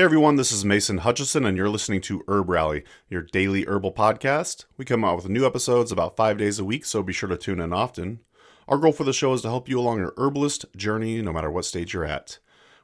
Hey everyone, this is Mason Hutchison, and you're listening to HerbRally, your daily herbal podcast. We come out with new episodes about 5 days a week, so be sure to tune in often. Our goal for the show is to help you along your herbalist journey, no matter what stage you're at.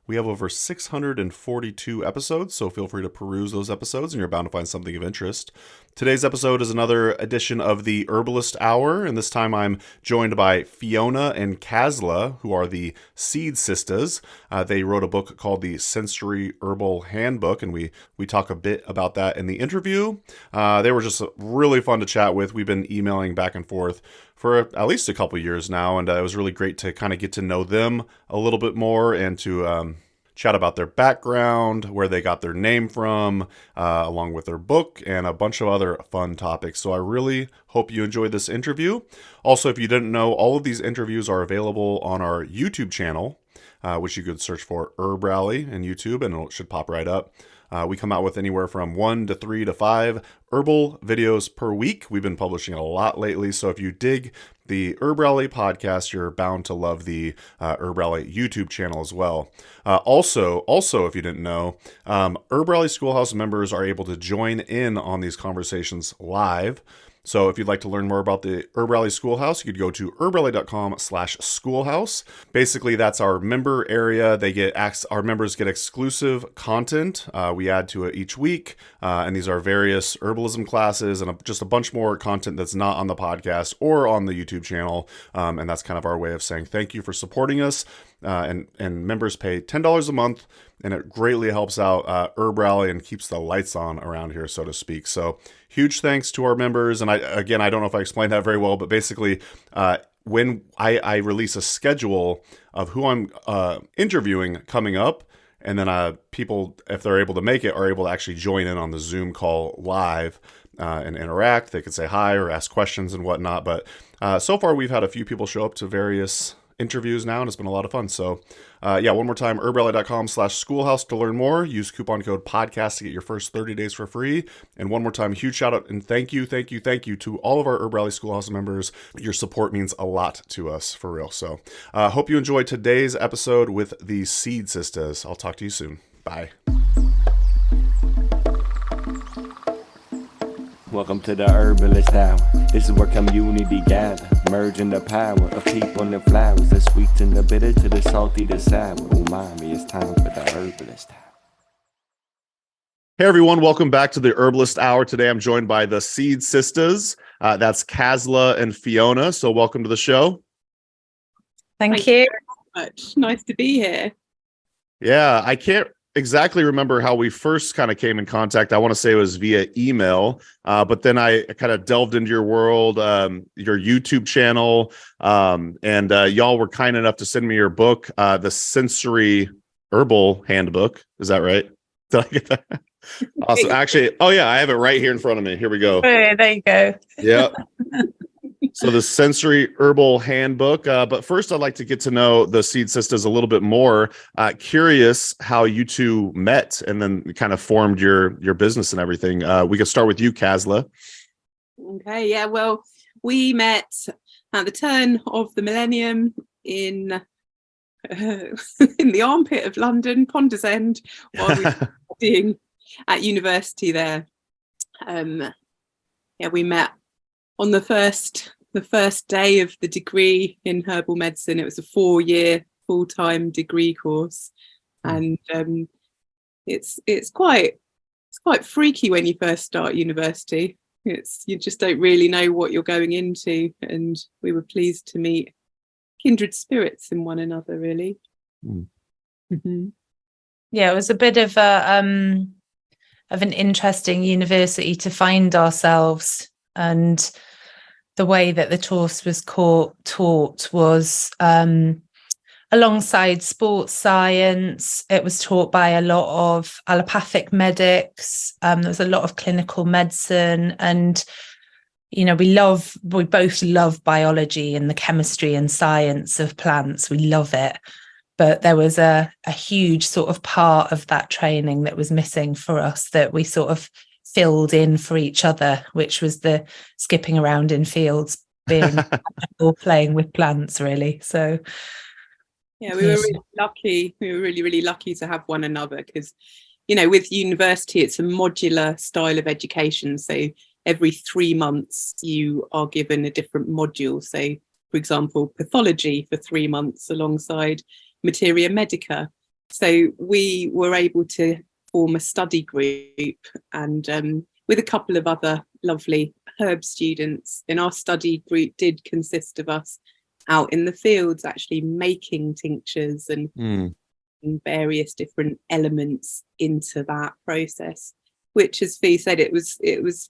We have over 642 episodes, so feel free to peruse those episodes, and you're bound to find something of interest. Today's episode is another edition of the Herbalist Hour, and this time I'm joined by Fiona and Kazzla, who are the SistAs. They wrote a book called the Sensory Herbal Handbook, and we talk a bit about that in the interview. They were just really fun to chat with. We've been emailing back and forth for at least a couple years now, and it was really great to kind of get to know them a little bit more and to chat about their background, where they got their name from, along with their book, and a bunch of other fun topics. So I really hope you enjoyed this interview. Also, if you didn't know, all of these interviews are available on our YouTube channel, which you could search for HerbRally in YouTube, and it should pop right up. We come out with anywhere from 1 to 3 to 5 herbal videos per week. We've been publishing a lot lately, so if you dig the HerbRally podcast, you're bound to love the HerbRally YouTube channel as well. Also, if you didn't know, HerbRally Schoolhouse members are able to join in on these conversations live. So if you'd like to learn more about the HerbRally Schoolhouse, you could go to herbally.com/schoolhouse. Basically, that's our member area. Our members get exclusive content. We add to it each week, and these are various herbalism classes and just a bunch more content that's not on the podcast or on the YouTube channel. And that's kind of our way of saying thank you for supporting us. And members pay $10 a month, and it greatly helps out HerbRally and keeps the lights on around here, so to speak. So huge thanks to our members. And I don't know if I explained that very well, but basically when I release a schedule of who I'm interviewing coming up, and then people, if they're able to make it, are able to actually join in on the Zoom call live and interact. They could say hi or ask questions and whatnot. But so far we've had a few people show up to various interviews now, and it's been a lot of fun. So one more time, herbally.com/schoolhouse to learn more. Use coupon code podcast to get your first 30 days for free. And one more time, huge shout out and thank you to all of our HerbRally Schoolhouse members. Your support means a lot to us, for real. So hope you enjoyed today's episode with the SistAs. I'll talk to you soon. Bye. Welcome to the Herbalist Hour. This is where community gather, merging the power of people and the flowers, the sweet and the bitter to the salty, the sour. Umami, it's time for the Herbalist Hour. Hey everyone, welcome back to the Herbalist Hour. Today I'm joined by the SistAs. That's Kazzla and Fiona. So welcome to the show. Thank you very much. Nice to be here. Yeah, I can't exactly remember how we first kind of came in contact. I want to say it was via email, but then I kind of delved into your world, your YouTube channel, and y'all were kind enough to send me your book, the Sensory Herbal Handbook. Is that right? Did I get that? Awesome. Actually, I have it right here in front of me. Here we go. Oh, there you go. Yep. So the Sensory Herbal Handbook. But first, I'd like to get to know the SistAs a little bit more. Curious how you two met and then kind of formed your business and everything. We could start with you, Kazzla. Okay, yeah. Well, we met at the turn of the millennium in the armpit of London, Ponders End, while we were studying at university there. We met on the first day of the degree in herbal medicine. It was a 4-year full-time degree course, and it's quite freaky when you first start university. You just don't really know what you're going into, and we were pleased to meet kindred spirits in one another, really. Mm-hmm. Yeah, it was a bit of an interesting university to find ourselves, and the way that the course was taught was alongside sports science. It was taught by a lot of allopathic medics. There was a lot of clinical medicine, and we both love biology and the chemistry and science of plants. We love it. But there was a huge sort of part of that training that was missing for us, that we sort of filled in for each other, which was the skipping around in fields, being or playing with plants, really. So yeah, we were really lucky. We were really, really lucky to have one another, because with university, it's a modular style of education. So every 3 months you are given a different module. So, for example, pathology for 3 months alongside materia medica. So we were able to form a study group, and with a couple of other lovely herb students. And our study group did consist of us out in the fields actually making tinctures and various different elements into that process, which, as Fi said, it was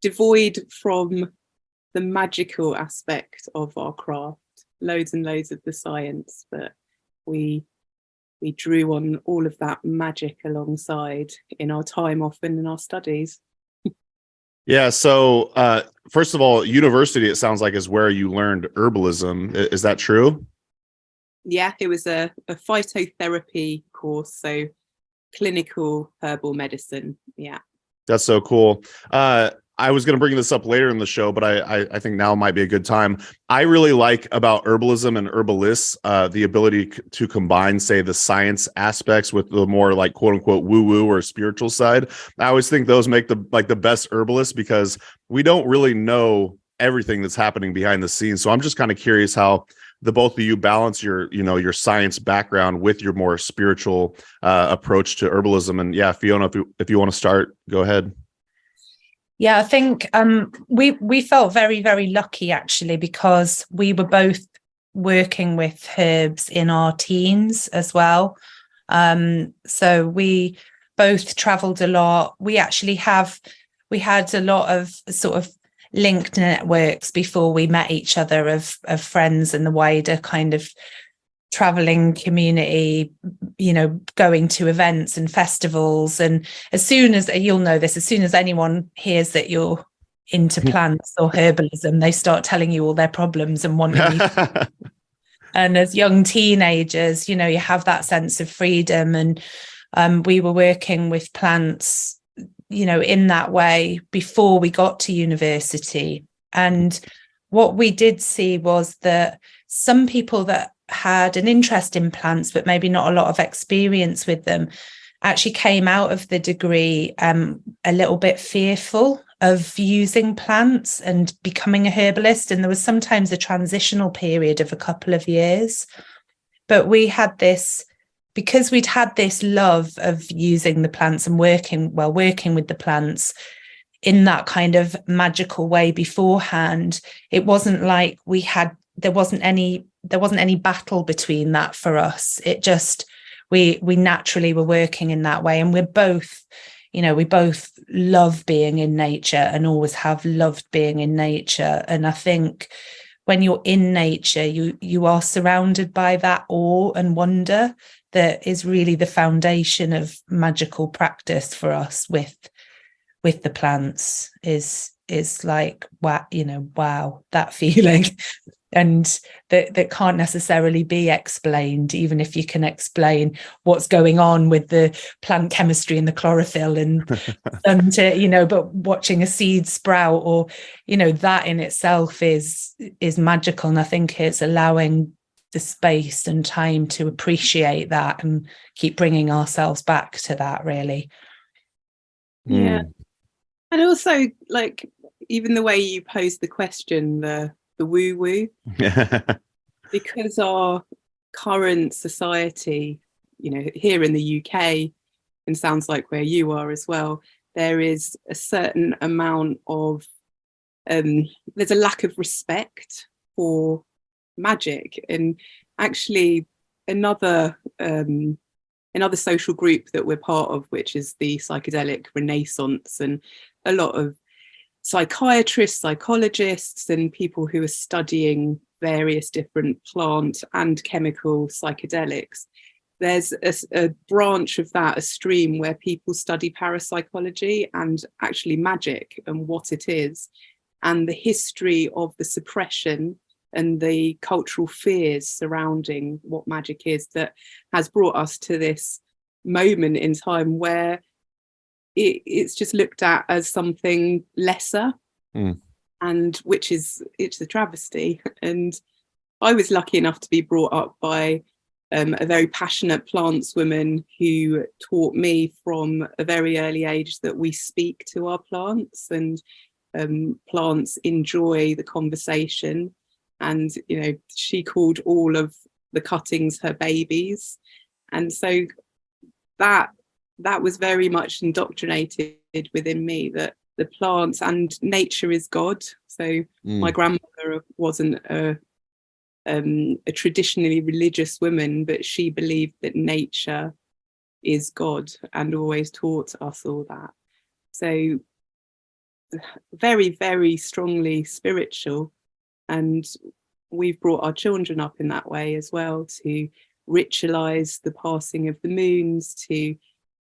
devoid from the magical aspect of our craft, loads and loads of the science, but we drew on all of that magic alongside in our time off and in our studies. Yeah. So first of all, university, it sounds like, is where you learned herbalism. Is that true? Yeah, it was a phytotherapy course, so clinical herbal medicine. Yeah. That's so cool. I was going to bring this up later in the show, but I think now might be a good time. I really like about herbalism and herbalists the ability to combine, say, the science aspects with the more like quote unquote woo woo or spiritual side. I always think those make the best herbalists, because we don't really know everything that's happening behind the scenes. So I'm just kind of curious how the both of you balance your science background with your more spiritual approach to herbalism. And yeah, Fiona, if you want to start, go ahead. Yeah, I think we felt very, very lucky, actually, because we were both working with herbs in our teens as well. So we both travelled a lot. We had a lot of sort of linked networks before we met each other of friends and the wider kind of traveling community, going to events and festivals. And as soon as, you'll know this, as soon as anyone hears that you're into plants or herbalism, they start telling you all their problems and wanting you. And as young teenagers, you have that sense of freedom. And we were working with plants, in that way before we got to university. And what we did see was that some people that had an interest in plants but maybe not a lot of experience with them actually came out of the degree a little bit fearful of using plants and becoming a herbalist. And there was sometimes a transitional period of a couple of years, but we had this, because we'd had this love of using the plants and working with the plants in that kind of magical way beforehand. It wasn't like there wasn't any battle between that for us. It just, we naturally were working in that way. And we both love being in nature and always have loved being in nature. And I think when you're in nature, you are surrounded by that awe and wonder that is really the foundation of magical practice for us with the plants is like, wow, that feeling. And that can't necessarily be explained, even if you can explain what's going on with the plant chemistry and the chlorophyll and but watching a seed sprout or, that in itself is magical. And I think it's allowing the space and time to appreciate that and keep bringing ourselves back to that, really. Yeah. And also, like, even the way you pose the question, the woo-woo, because our current society, here in the UK, and sounds like where you are as well, there is a certain amount of, there's a lack of respect for magic. And actually another social group that we're part of, which is the psychedelic renaissance, and a lot of psychiatrists, psychologists, and people who are studying various different plant and chemical psychedelics. There's a branch of that, a stream, where people study parapsychology and actually magic and what it is, and the history of the suppression and the cultural fears surrounding what magic is, that has brought us to this moment in time where it's just looked at as something lesser, and it's a travesty. And I was lucky enough to be brought up by a very passionate plants woman who taught me from a very early age that we speak to our plants, and plants enjoy the conversation. And, you know, she called all of the cuttings her babies. And so that was very much indoctrinated within me, that the plants and nature is God. So my grandmother wasn't a traditionally religious woman, but she believed that nature is God and always taught us all that. So very, very strongly spiritual. And we've brought our children up in that way as well, to ritualize the passing of the moons, to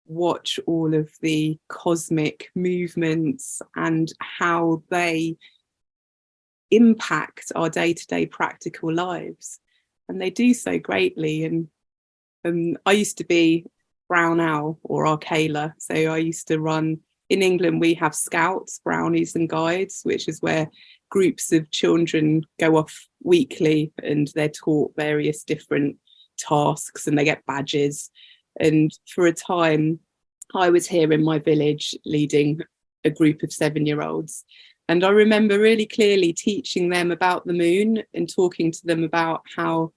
watch all of the cosmic movements and how they impact our day-to-day practical lives. And they do so greatly. And I used to be brown owl or arcala. So I used to run, in England we have scouts, brownies and guides, which is where groups of children go off weekly and they're taught various different tasks and they get badges. And for a time I was here in my village leading a group of 7-year-olds. And I remember really clearly teaching them about the moon and talking to them about how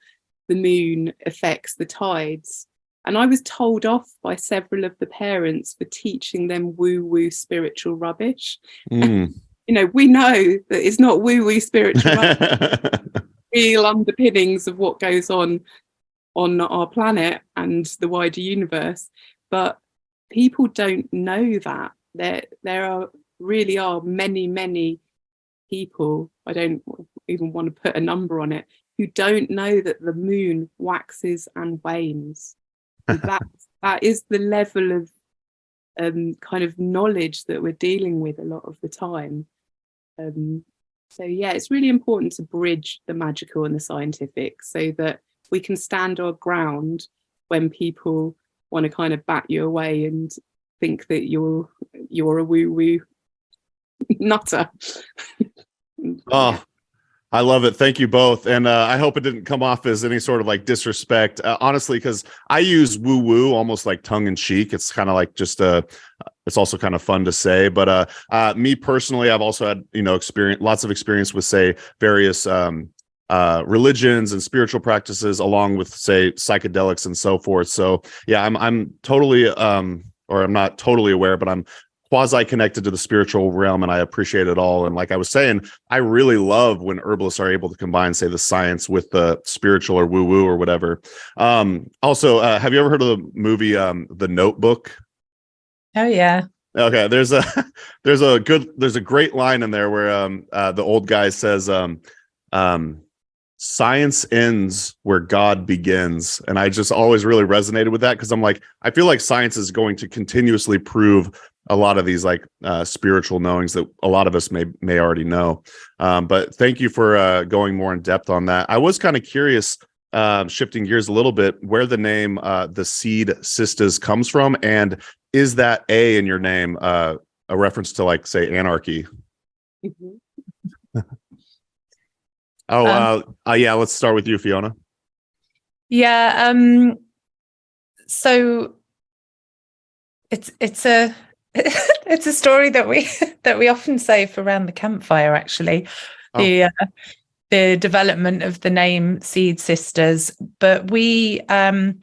the moon affects the tides. And I was told off by several of the parents for teaching them woo-woo spiritual rubbish. You know, we know that it's not woo-woo spiritual rubbish, real underpinnings of what goes on our planet and the wider universe. But people don't know that. There really are many people, I don't even want to put a number on it, who don't know that the moon waxes and wanes. That is the level of kind of knowledge that we're dealing with a lot of the time. So yeah, it's really important to bridge the magical and the scientific so that we can stand our ground when people want to kind of bat you away and think that you're a woo-woo nutter. Oh, I love it. Thank you both. And I hope it didn't come off as any sort of like disrespect, honestly, because I use woo-woo almost like tongue in cheek. It's kind of like just it's also kind of fun to say. But me personally, I've also had, lots of experience with, say, various religions and spiritual practices, along with, say, psychedelics and so forth. So yeah, I'm totally, or I'm not totally aware, but I'm quasi-connected to the spiritual realm, and I appreciate it all. And like I was saying, I really love when herbalists are able to combine, say, the science with the spiritual or woo-woo or whatever. Also, have you ever heard of the movie The Notebook? Oh yeah. Okay, there's a great line in there where the old guy says, science ends where God begins. And I just always really resonated with that, because I'm like, I feel like science is going to continuously prove a lot of these like spiritual knowings that a lot of us may already know. But thank you for going more in depth on that. I was kind of curious, shifting gears a little bit, where the name the seed SistAs comes from, and is that A in your name a reference to, like, say, anarchy? Mm-hmm. Yeah, let's start with you, Fiona. Yeah, so it's a it's a story that we often say for around the campfire, actually. The development of the name Seed SistAs, but we don't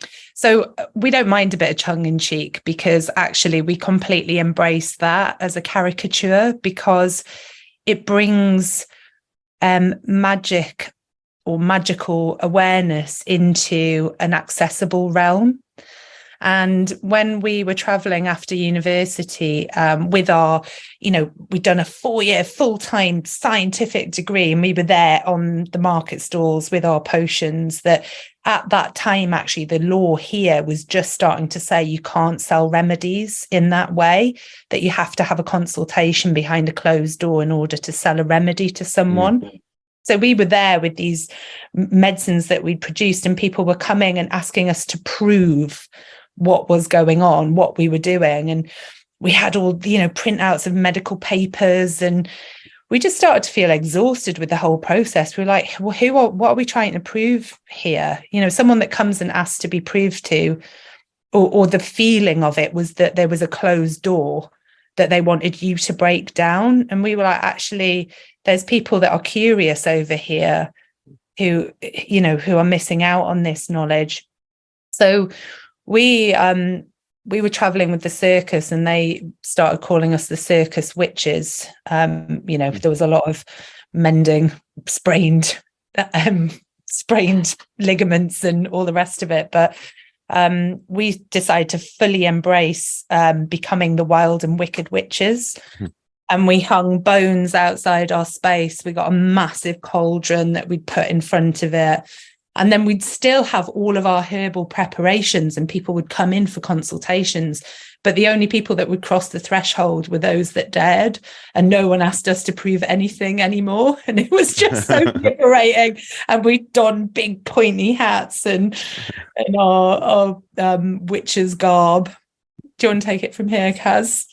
mind a bit of tongue in cheek, because actually we completely embrace that as a caricature, because it brings magic or magical awareness into an accessible realm. And when we were traveling after university with our, we'd done a 4-year full-time scientific degree, and we were there on the market stalls with our potions, that at that time, actually, the law here was just starting to say you can't sell remedies in that way, that you have to have a consultation behind a closed door in order to sell a remedy to someone. Mm-hmm. So we were there with these medicines that we'd produced, and people were coming and asking us to prove what was going on, what we were doing. And we had all, printouts of medical papers, and we just started to feel exhausted with the whole process. We're like, well, what are we trying to prove here? You know, someone that comes and asks to be proved to, or the feeling of it was that there was a closed door that they wanted you to break down. And we were like, actually, there's people that are curious over here who are missing out on this knowledge. So we were traveling with the circus, and they started calling us the circus witches. There was a lot of mending sprained ligaments and all the rest of it. But we decided to fully embrace becoming the wild and wicked witches. And we hung bones outside our space. We got a massive cauldron that we'd put in front of it. And then we'd still have all of our herbal preparations, and people would come in for consultations. But the only people that would cross the threshold were those that dared, and no one asked us to prove anything anymore. And it was just so liberating. And we'd donned big pointy hats and our witches' garb. Do you want to take it from here, Kaz?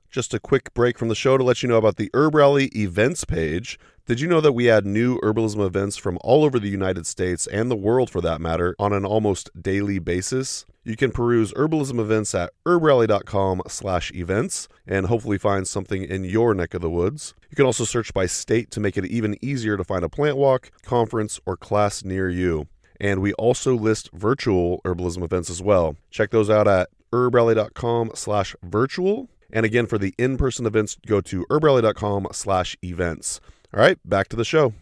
Just a quick break from the show to let you know about the HerbRally events page. Did you know that we add new herbalism events from all over the United States and the world, for that matter, on an almost daily basis? You can peruse herbalism events at herbrally.com/events and hopefully find something in your neck of the woods. You can also search by state to make it even easier to find a plant walk, conference, or class near you. And we also list virtual herbalism events as well. Check those out at herbrally.com/virtual. And again, for the in-person events, go to herbrally.com/events. All right, back to the show.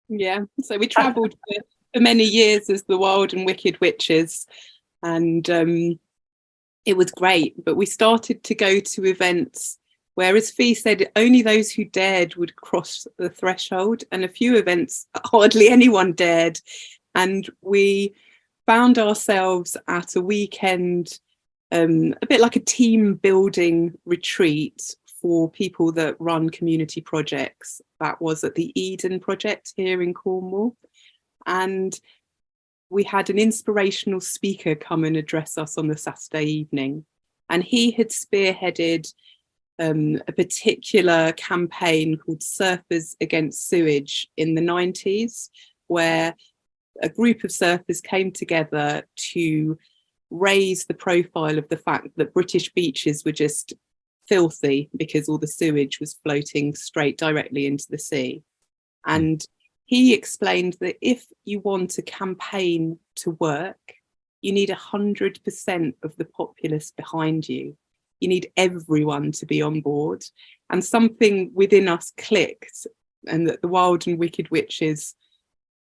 Yeah, so we travelled for many years as the Wild and Wicked Witches, and it was great. But we started to go to events where, as Fi said, only those who dared would cross the threshold, and a few events hardly anyone dared. And we found ourselves at a weekend, a bit like a team building retreat for people that run community projects. That was at the Eden Project here in Cornwall. And we had an inspirational speaker come and address us on the Saturday evening. And he had spearheaded a particular campaign called Surfers Against Sewage in the 90s, where a group of surfers came together to raise the profile of the fact that British beaches were just filthy because all the sewage was floating straight directly into the sea. And he explained that if you want a campaign to work, you need 100% of the populace behind you. You need everyone to be on board. And something within us clicked, and that the Wild and Wicked Witches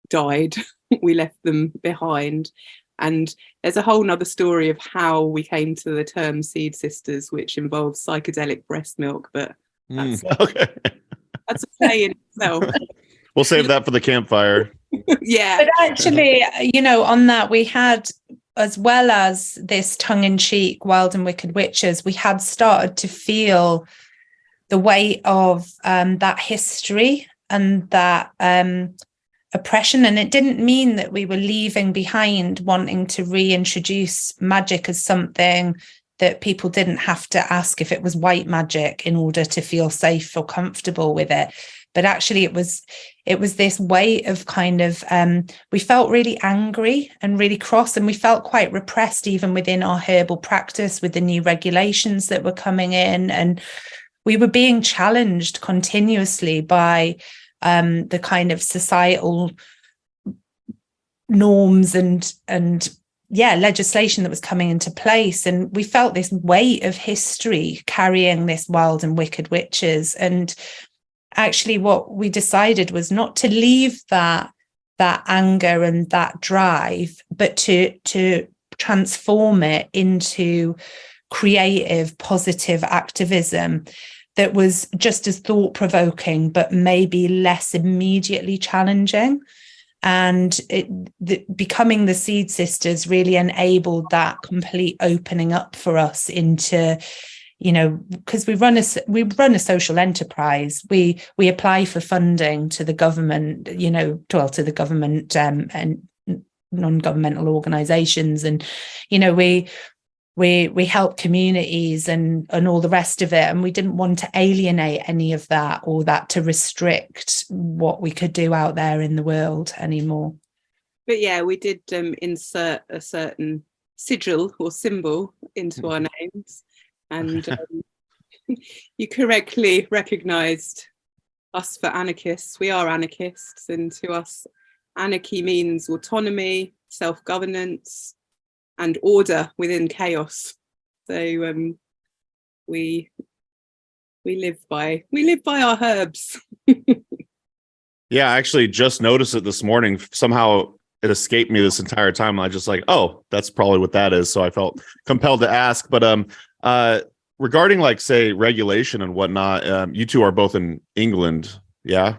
died. We left them behind. And there's a whole nother story of how we came to the term Seed Sisters, which involves psychedelic breast milk, but that's a play in itself. We'll save that for the campfire. Yeah. But actually, on that, we had, as well as this tongue-in-cheek Wild and Wicked Witches, we had started to feel the weight of that history and that oppression. And it didn't mean that we were leaving behind wanting to reintroduce magic as something that people didn't have to ask if it was white magic in order to feel safe or comfortable with it. But actually it was this weight of kind of, we felt really angry and really cross, and we felt quite repressed even within our herbal practice with the new regulations that were coming in. And we were being challenged continuously by the kind of societal norms and legislation that was coming into place. And we felt this weight of history carrying this Wild and Wicked Witches. And actually what we decided was not to leave that anger and that drive, but to transform it into creative, positive activism that was just as thought-provoking, but maybe less immediately challenging. And becoming the Seed Sisters really enabled that complete opening up for us into, because we run a social enterprise. We apply for funding to the government, to the government and non-governmental organisations, and we we help communities and all the rest of it, and we didn't want to alienate any of that, or that to restrict what we could do out there in the world anymore. But yeah, we did insert a certain sigil or symbol into our names, and you correctly recognised us for anarchists. We are anarchists, and to us anarchy means autonomy, self-governance, and order within chaos. So we live by our herbs. Yeah, I actually just noticed it this morning. Somehow it escaped me this entire time. I just like, oh, that's probably what that is. So I felt compelled to ask. But regarding, like, say, regulation and whatnot, you two are both in England, yeah?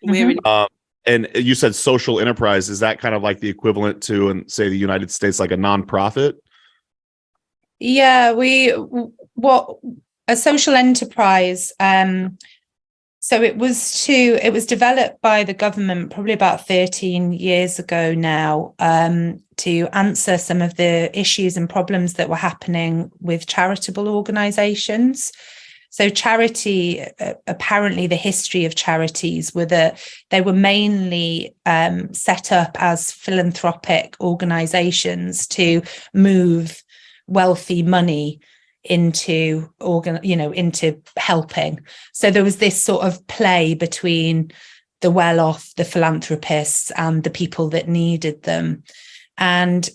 We're in Mm-hmm. And you said social enterprise. Is that kind of like the equivalent to, in, say, the United States, like a nonprofit? Yeah, what a social enterprise. So it was developed by the government probably about 13 years ago now, to answer some of the issues and problems that were happening with charitable organisations. So charity, apparently the history of charities were that they were mainly set up as philanthropic organisations to move wealthy money into into helping. So there was this sort of play between the well-off, the philanthropists, and the people that needed them. And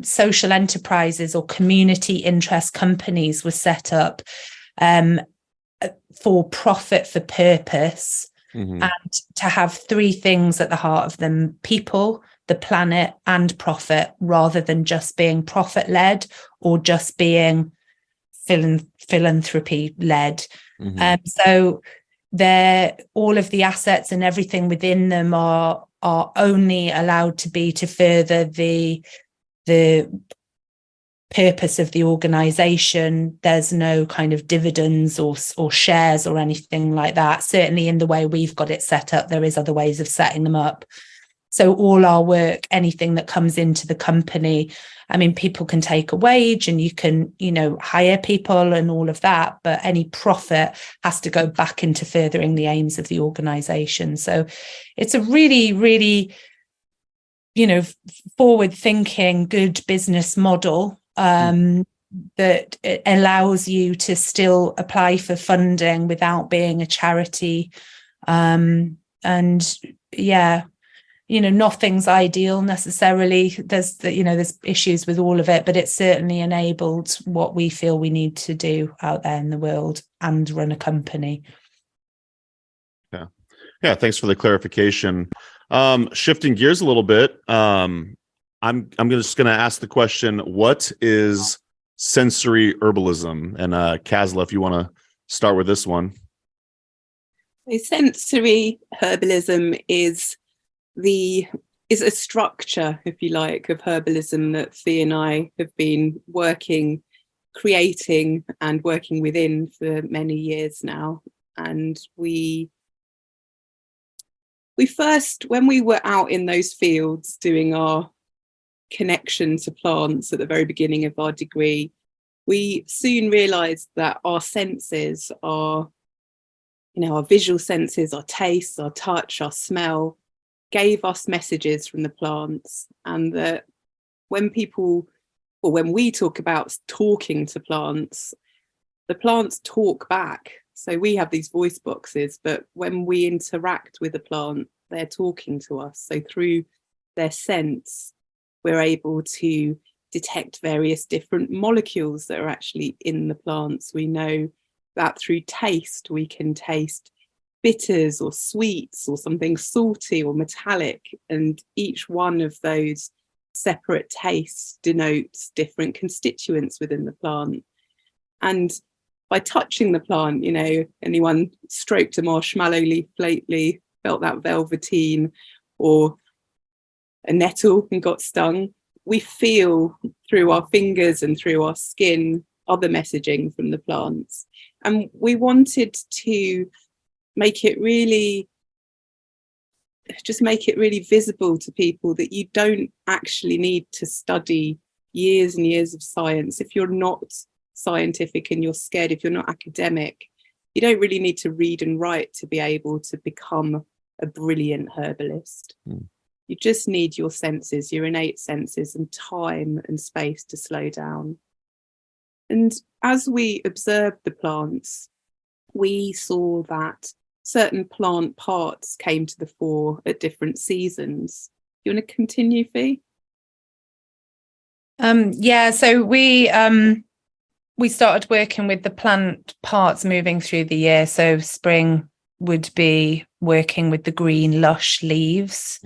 social enterprises or community interest companies were set up for profit for purpose, and to have three things at the heart of them: people, the planet, and profit, rather than just being profit-led or just being philanthropy-led. So all of the assets and everything within them are only allowed to be to further the purpose of the organization. There's no kind of dividends or shares or anything like that. Certainly in the way we've got it set up, there is other ways of setting them up. So all our work, anything that comes into the company, I mean, people can take a wage and you can, hire people and all of that, but any profit has to go back into furthering the aims of the organization. So it's a really, really, forward-thinking, good business model that it allows you to still apply for funding without being a charity. Nothing's ideal necessarily. There's issues with all of it, but it's certainly enabled what we feel we need to do out there in the world and run a company. Yeah. Thanks for the clarification. Shifting gears a little bit, I'm just going to ask the question: what is sensory herbalism? And Kazzla, if you want to start with this one. Sensory herbalism is a structure, if you like, of herbalism that Fi and I have been creating and working within for many years now. And we first, when we were out in those fields doing our connection to plants at the very beginning of our degree, we soon realised that our senses, our visual senses, our taste, our touch, our smell, gave us messages from the plants, and that when we talk about talking to plants, the plants talk back. So we have these voice boxes, but when we interact with the plant, they're talking to us. So through their sense, we're able to detect various different molecules that are actually in the plants. We know that through taste, we can taste bitters or sweets or something salty or metallic, and each one of those separate tastes denotes different constituents within the plant. And by touching the plant, anyone stroked a marshmallow leaf lately, felt that velveteen, or a nettle and got stung, we feel through our fingers and through our skin other messaging from the plants. And we wanted to make it really visible to people that you don't actually need to study years and years of science. If you're not scientific and you're scared, if you're not academic, you don't really need to read and write to be able to become a brilliant herbalist. You just need your senses, your innate senses, and time and space to slow down. And as we observed the plants, we saw that certain plant parts came to the fore at different seasons. Do you want to continue, Fi? So we started working with the plant parts moving through the year. So spring would be working with the green lush leaves,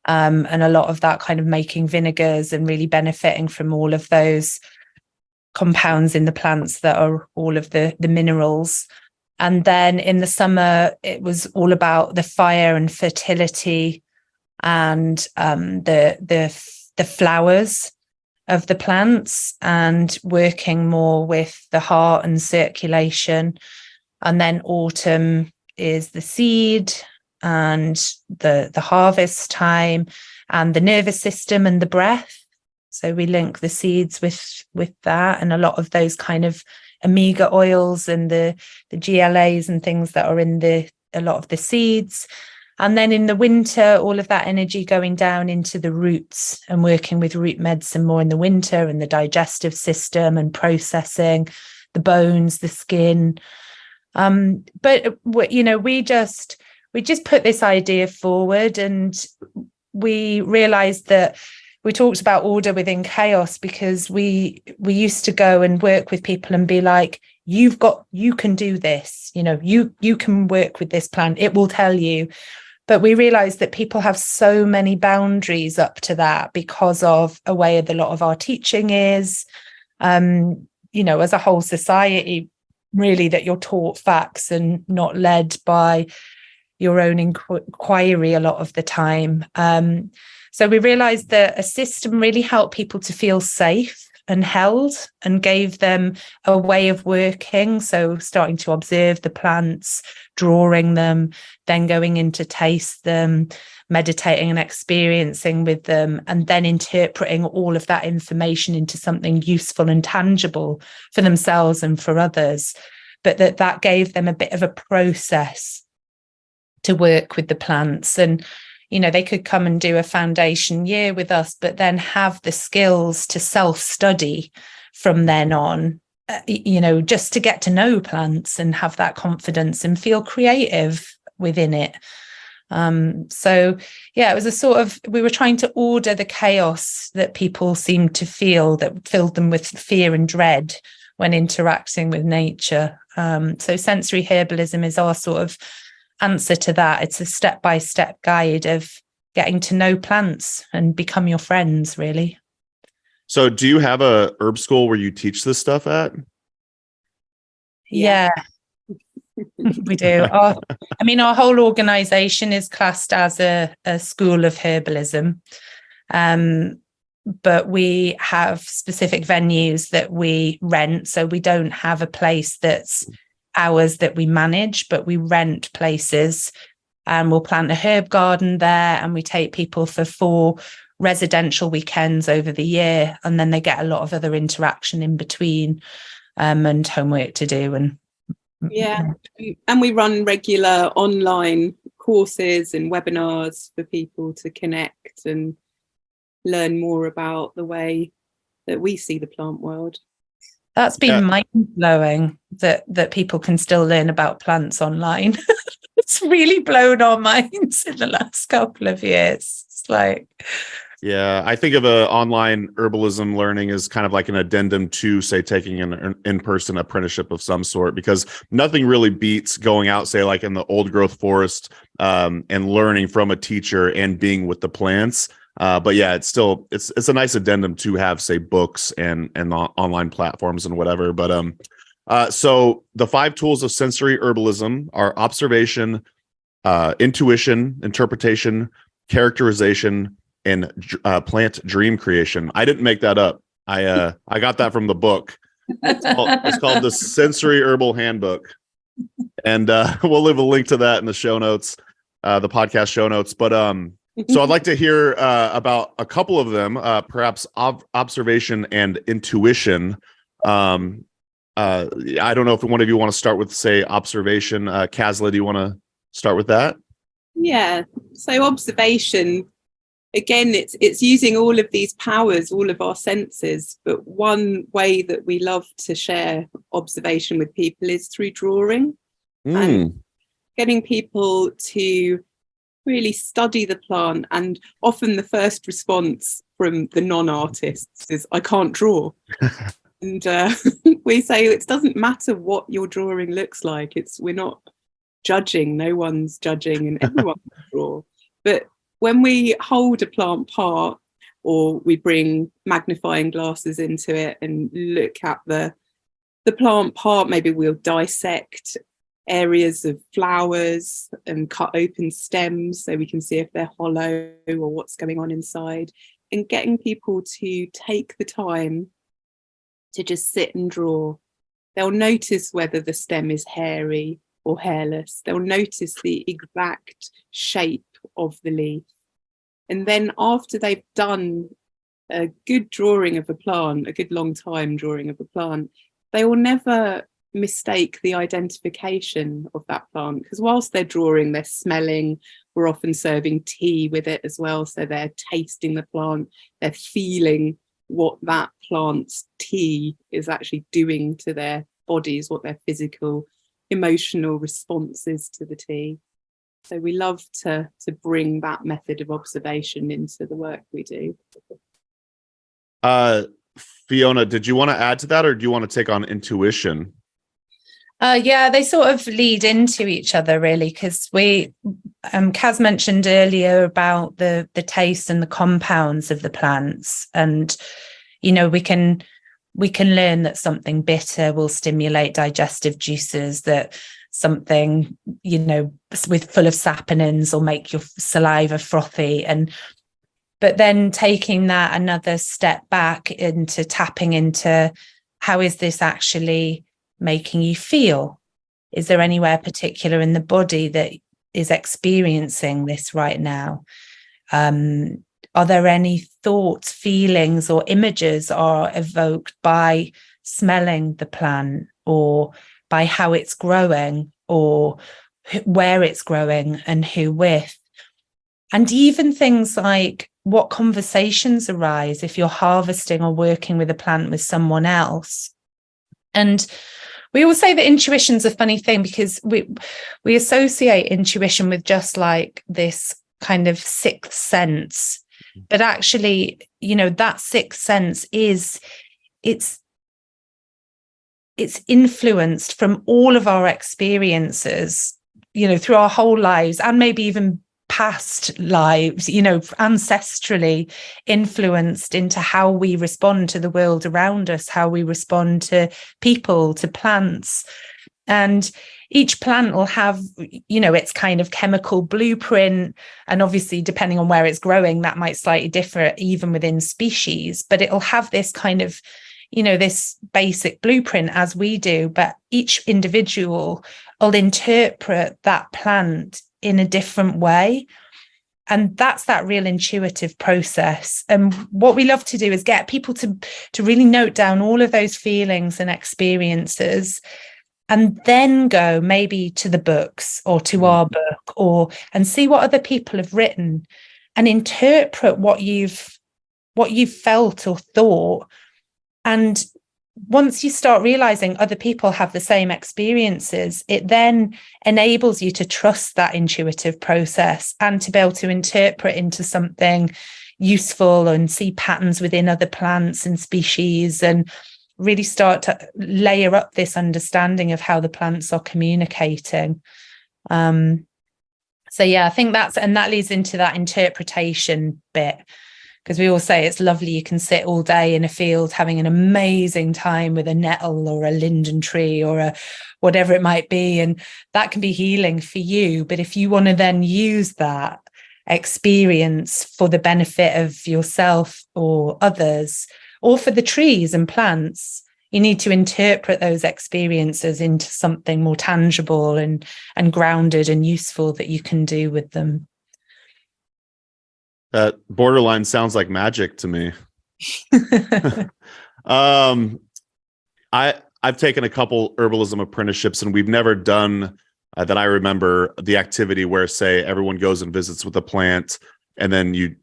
and a lot of that kind of making vinegars and really benefiting from all of those compounds in the plants that are all of the minerals. And then in the summer, it was all about the fire and fertility and the flowers of the plants, and working more with the heart and circulation. And then autumn is the seed and the harvest time and the nervous system and the breath. So we link the seeds with that, and a lot of those kind of omega oils and the GLAs and things that are in a lot of the seeds. And then in the winter, all of that energy going down into the roots and working with root medicine more in the winter, and the digestive system and processing the bones, the skin. But we just put this idea forward, and we realized that we talked about order within chaos, because we used to go and work with people and be like, you can do this, you can work with this plant, it will tell you. But we realized that people have so many boundaries up to that because of a way a lot of our teaching is, as a whole society, really, that you're taught facts and not led by your own inquiry a lot of the time. So we realized that a system really helped people to feel safe and held, and gave them a way of working. So starting to observe the plants, drawing them, then going in to taste them, meditating and experiencing with them, and then interpreting all of that information into something useful and tangible for themselves and for others. But that gave them a bit of a process to work with the plants. And they could come and do a foundation year with us, but then have the skills to self-study from then on, just to get to know plants and have that confidence and feel creative within it. It was we were trying to order the chaos that people seemed to feel, that filled them with fear and dread when interacting with nature. So sensory herbalism is our sort of answer to that. It's a step-by-step guide of getting to know plants and become your friends, really. So do you have a herb school where you teach this stuff at? Yeah. We do. Our whole organization is classed as a school of herbalism, but we have specific venues that we rent. So we don't have a place that's ours that we manage, but we rent places, and we'll plant a herb garden there, and we take people for 4 residential weekends over the year, and then they get a lot of other interaction in between, and homework to do. And we run regular online courses and webinars for people to connect and learn more about the way that we see the plant world. That's been mind-blowing that people can still learn about plants online. It's really blown our minds in the last couple of years. It's like... Yeah, I think of online herbalism learning as kind of like an addendum to, say, taking an in-person apprenticeship of some sort, because nothing really beats going out, say, like in the old growth forest, and learning from a teacher and being with the plants. But yeah, it's a nice addendum to have, say, books and online platforms and whatever. But so the 5 tools of sensory herbalism are observation, intuition, interpretation, characterization, and plant dream creation. I didn't make that up. I got that from the book. It's called the Sensory Herbal Handbook, and we'll leave a link to that in the show notes, the podcast show notes. But So I'd like to hear about a couple of them, perhaps observation and intuition. I don't know if one of you want to start with, say, observation. Kazzla, do you want to start with that? Yeah. So observation, again, it's using all of these powers, all of our senses. But one way that we love to share observation with people is through drawing, and getting people to really study the plant. And often the first response from the non-artists is, I can't draw. And we say it doesn't matter what your drawing looks like. We're not judging, no one's judging, and everyone can draw. But when we hold a plant part, or we bring magnifying glasses into it and look at the plant part, maybe we'll dissect areas of flowers and cut open stems so we can see if they're hollow or what's going on inside, and getting people to take the time to just sit and draw. They'll notice whether the stem is hairy or hairless. They'll notice the exact shape of the leaf. And then after they've done a good drawing of a plant, a good long time drawing of a plant, they will never mistake the identification of that plant, because whilst they're drawing, they're smelling. We're often serving tea with it as well, so they're tasting the plant, they're feeling what that plant's tea is actually doing to their bodies, what their physical, emotional response is to the tea. So we love to bring that method of observation into the work we do. Fiona, did you want to add to that, or do you want to take on intuition? Yeah, they sort of lead into each other, really, because Kaz mentioned earlier about the taste and the compounds of the plants, and we can learn that something bitter will stimulate digestive juices, that something with full of saponins will make your saliva frothy, but then taking that another step back into tapping into, how is this actually making you feel? Is there anywhere particular in the body that is experiencing this right now? Are there any thoughts, feelings, or images are evoked by smelling the plant, or by how it's growing, or where it's growing and who with? And even things like what conversations arise if you're harvesting or working with a plant with someone else. And we always say that intuition's a funny thing, because we associate intuition with just like this kind of sixth sense. But actually, that sixth sense it's influenced from all of our experiences, through our whole lives, and maybe even past lives, ancestrally influenced into how we respond to the world around us, how we respond to people, to plants. And each plant will have, its kind of chemical blueprint. And obviously, depending on where it's growing, that might slightly differ even within species, but it'll have this kind of, this basic blueprint as we do. But each individual will interpret that plant in a different way. And that's that real intuitive process. And what we love to do is get people to really note down all of those feelings and experiences, and then go maybe to the books or to our book, and see what other people have written, and interpret what you've felt or thought. And once you start realizing other people have the same experiences, it then enables you to trust that intuitive process and to be able to interpret into something useful and see patterns within other plants and species, and really start to layer up this understanding of how the plants are communicating. So yeah, I think that leads into that interpretation bit, because we all say it's lovely, you can sit all day in a field having an amazing time with a nettle or a linden tree or a whatever it might be, and that can be healing for you. But if you want to then use that experience for the benefit of yourself or others, or for the trees and plants, you need to interpret those experiences into something more tangible and grounded and useful that you can do with them. borderline sounds like magic to me. I've taken a couple herbalism apprenticeships, and we've never done that I remember the activity where, say, everyone goes and visits with a plant, and then you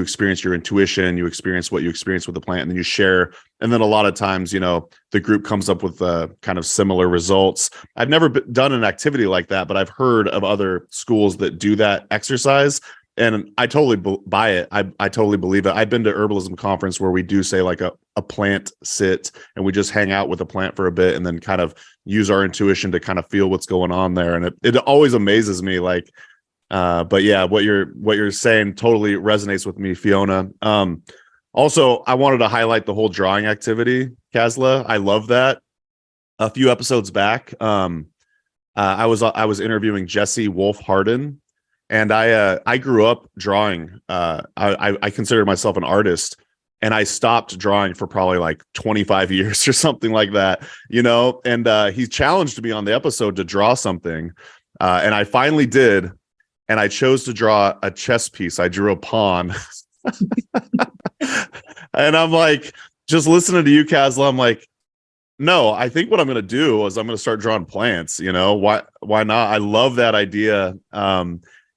experience your intuition, you experience what you experience with the plant, and then you share. And then a lot of times, you know, the group comes up with kind of similar results. I've never done an activity like that, but I've heard of other schools that do that exercise. And I totally buy it. I totally believe it. I've been to Herbalism conference where we do, say, like a plant sit, and we just hang out with a plant for a bit and then kind of use our intuition to kind of feel what's going on there. And it always amazes me. Like, but yeah, what you're saying totally resonates with me, Fiona. Also, I wanted to highlight the whole drawing activity, Kazzla. I love that. A few episodes back, I was interviewing Jesse Wolf Harden. And I grew up drawing. I consider myself an artist, and I stopped drawing for probably like 25 years or something like that, you know. And he challenged me on the episode to draw something, and I finally did. And I chose to draw a chess piece. I drew a pawn, and I'm like, just listening to you, Kazzla, I'm like, no, I think what I'm going to do is I'm going to start drawing plants. You know, why not? I love that idea.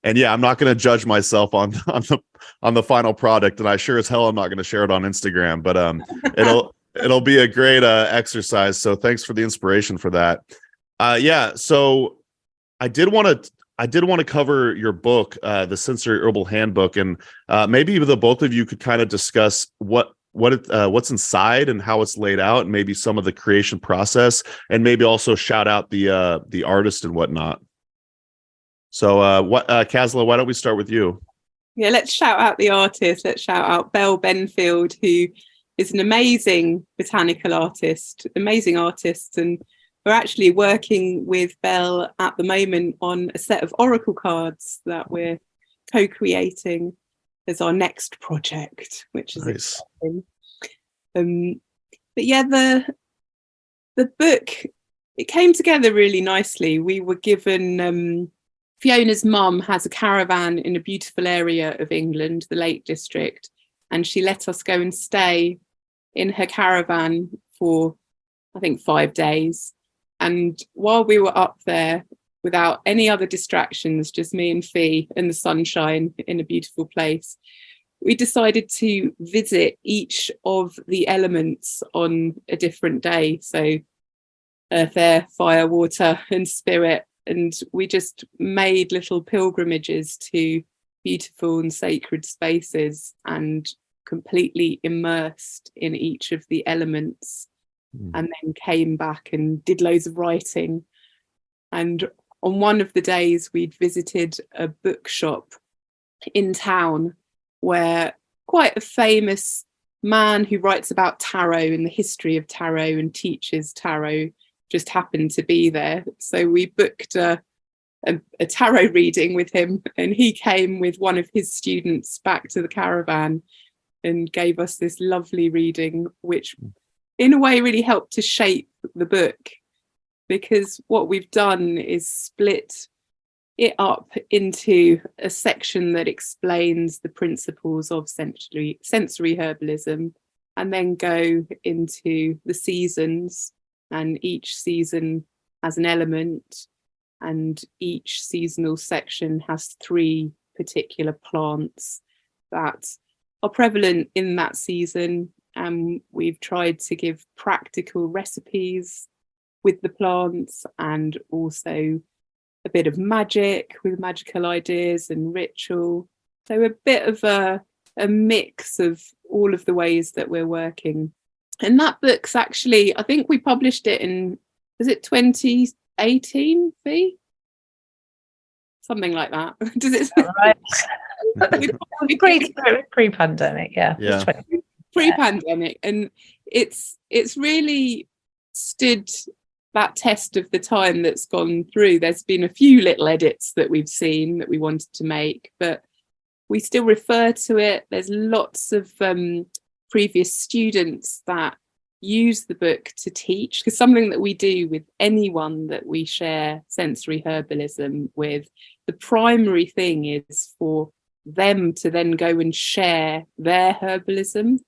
And yeah, I'm not going to judge myself on the final product, and I sure as hell I'm not going to share it on Instagram. But it'll be a great exercise. So thanks for the inspiration for that. Yeah, so I did want to cover your book, the Sensory Herbal Handbook, and maybe the both of you could kind of discuss what's inside and how it's laid out, and maybe some of the creation process, and maybe also shout out the artist and whatnot. So, Kazzla, why don't we start with you? Yeah, let's shout out the artist. Let's shout out Belle Benfield, who is an amazing botanical artist, amazing artist. And we're actually working with Belle at the moment on a set of oracle cards that we're co-creating as our next project, which is nice. Exciting. But yeah, the book, it came together really nicely. We were given... Fiona's mum has a caravan in a beautiful area of England, the Lake District, and she let us go and stay in her caravan for, I think, 5 days. And while we were up there, without any other distractions, just me and Fi and the sunshine in a beautiful place, we decided to visit each of the elements on a different day. So earth, air, fire, water, and spirit. And we just made little pilgrimages to beautiful and sacred spaces and completely immersed in each of the elements, and then came back and did loads of writing. And on one of the days, we'd visited a bookshop in town where quite a famous man who writes about tarot and the history of tarot and teaches tarot just happened to be there. So we booked a tarot reading with him, and he came with one of his students back to the caravan and gave us this lovely reading, which in a way really helped to shape the book, because what we've done is split it up into a section that explains the principles of sensory herbalism, and then go into the seasons. And each season has an element, and each seasonal section has 3 particular plants that are prevalent in that season. And we've tried to give practical recipes with the plants, and also a bit of magic with magical ideas and ritual. So a bit of a mix of all of the ways that we're working. And that book's actually, I think we published it in, was it 2018, Fi? Something like that. Does it? Right. Pre-pandemic, yeah. Yeah. Pre-pandemic. And it's really stood that test of the time that's gone through. There's been a few little edits that we've seen that we wanted to make, but we still refer to it. There's lots of previous students that use the book to teach, because something that we do with anyone that we share sensory herbalism with, the primary thing is for them to then go and share their herbalism,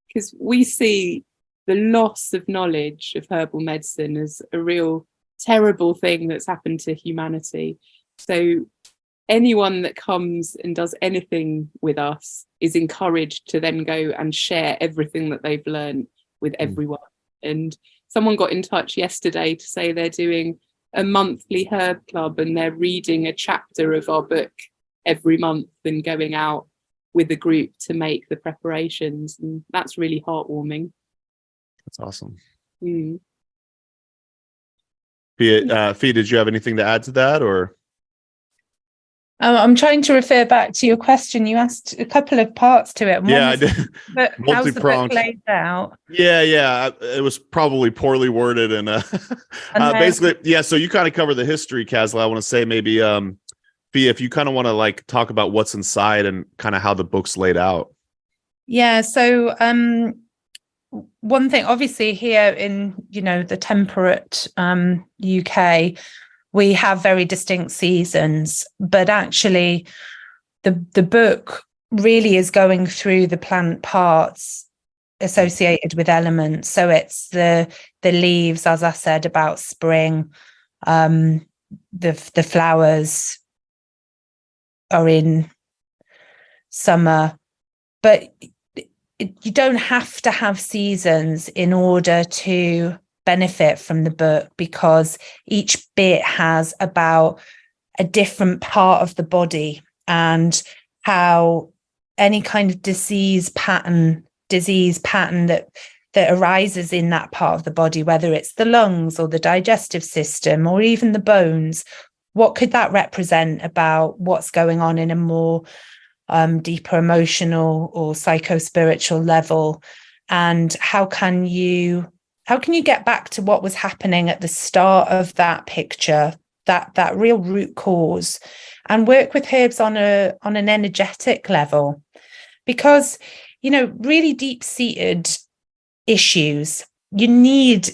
because we see the loss of knowledge of herbal medicine as a real terrible thing that's happened to humanity. So anyone that comes and does anything with us is encouraged to then go and share everything that they've learned with everyone. And someone got in touch yesterday to say they're doing a monthly herb club and they're reading a chapter of our book every month and going out with a group to make the preparations. And that's really heartwarming. That's awesome. Mm. Fi, did you have anything to add to that, or? I'm trying to refer back to your question. You asked a couple of parts to it. Yeah, I did. But how's the book laid out? Yeah. It was probably poorly worded, and basically, yeah. So you kind of cover the history, Kazzla. I want to say maybe, Fi, if you kind of want to like talk about what's inside and kind of how the book's laid out. Yeah. So one thing, obviously, here in the temperate UK, we have very distinct seasons, but actually the book really is going through the plant parts associated with elements. So it's the leaves, as I said, about spring, the flowers are in summer, but you don't have to have seasons in order to benefit from the book, because each bit has about a different part of the body and how any kind of disease pattern that arises in that part of the body, whether it's the lungs or the digestive system or even the bones, what could that represent about what's going on in a more deeper emotional or psycho-spiritual level, and how can you get back to what was happening at the start of that picture, that real root cause, and work with herbs on an energetic level? Because really deep-seated issues, you need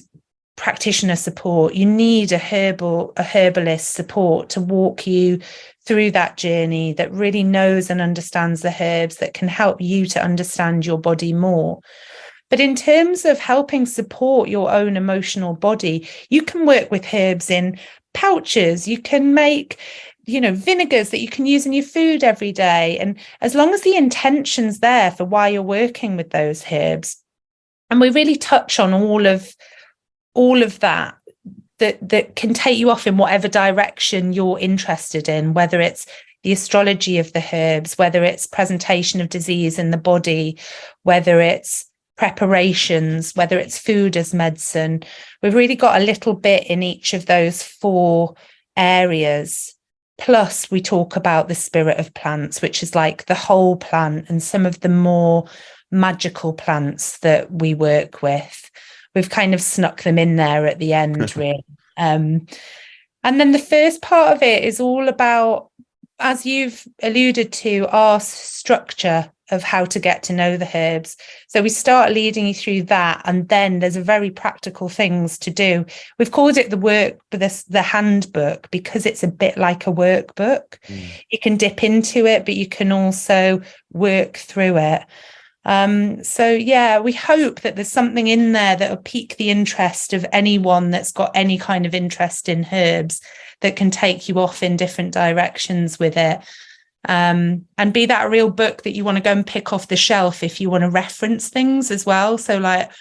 practitioner support, you need a herbalist support to walk you through that journey, that really knows and understands the herbs, that can help you to understand your body more. But in terms of helping support your own emotional body, you can work with herbs in pouches. You can make, vinegars that you can use in your food every day. And as long as the intention's there for why you're working with those herbs, and we really touch on all of that can take you off in whatever direction you're interested in, whether it's the astrology of the herbs, whether it's presentation of disease in the body, whether it's preparations, whether it's food as medicine. We've really got a little bit in each of those 4 areas. Plus, we talk about the spirit of plants, which is like the whole plant, and some of the more magical plants that we work with. We've kind of snuck them in there at the end, really. And then the first part of it is all about, as you've alluded to, our structure of how to get to know the herbs. So we start leading you through that, and then there's a very practical things to do. We've called it the handbook, because it's a bit like a workbook. You can dip into it, but you can also work through it. So yeah, we hope that there's something in there that will pique the interest of anyone that's got any kind of interest in herbs, that can take you off in different directions with it. And be that real book that you want to go and pick off the shelf if you want to reference things as well. So like,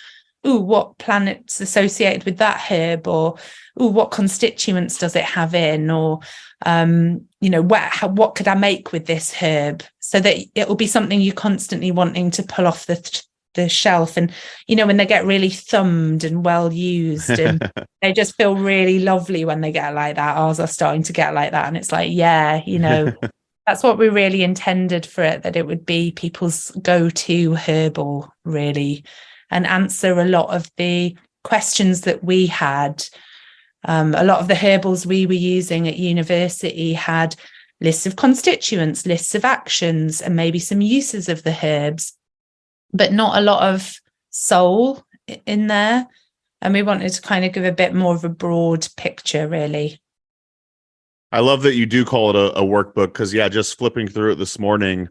what planet's associated with that herb, or what constituents does it have in, or what could I make with this herb, so that it will be something you're constantly wanting to pull off the shelf. And when they get really thumbed and well used, and they just feel really lovely when they get like that. Ours are starting to get like that, and it's like, that's what we really intended for it, that it would be people's go-to herbal, really, and answer a lot of the questions that we had. A lot of the herbals we were using at university had lists of constituents, lists of actions, and maybe some uses of the herbs, but not a lot of soul in there. And we wanted to kind of give a bit more of a broad picture, really. I love that you do call it a workbook, because just flipping through it this morning,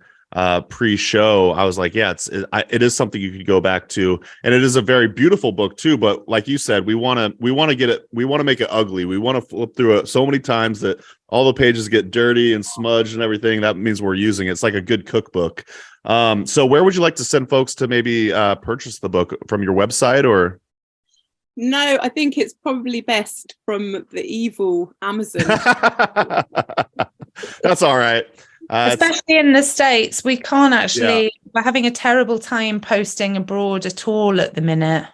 pre-show, I was like, it is something you could go back to, and it is a very beautiful book too. But like you said, we want to make it ugly. We want to flip through it so many times that all the pages get dirty and smudged and everything. That means we're using it. It's like a good cookbook. So where would you like to send folks to maybe purchase the book? From your website, or? No, I think it's probably best from the evil Amazon. That's all right. Especially in the States, we can't actually, we're having a terrible time posting abroad at all at the minute.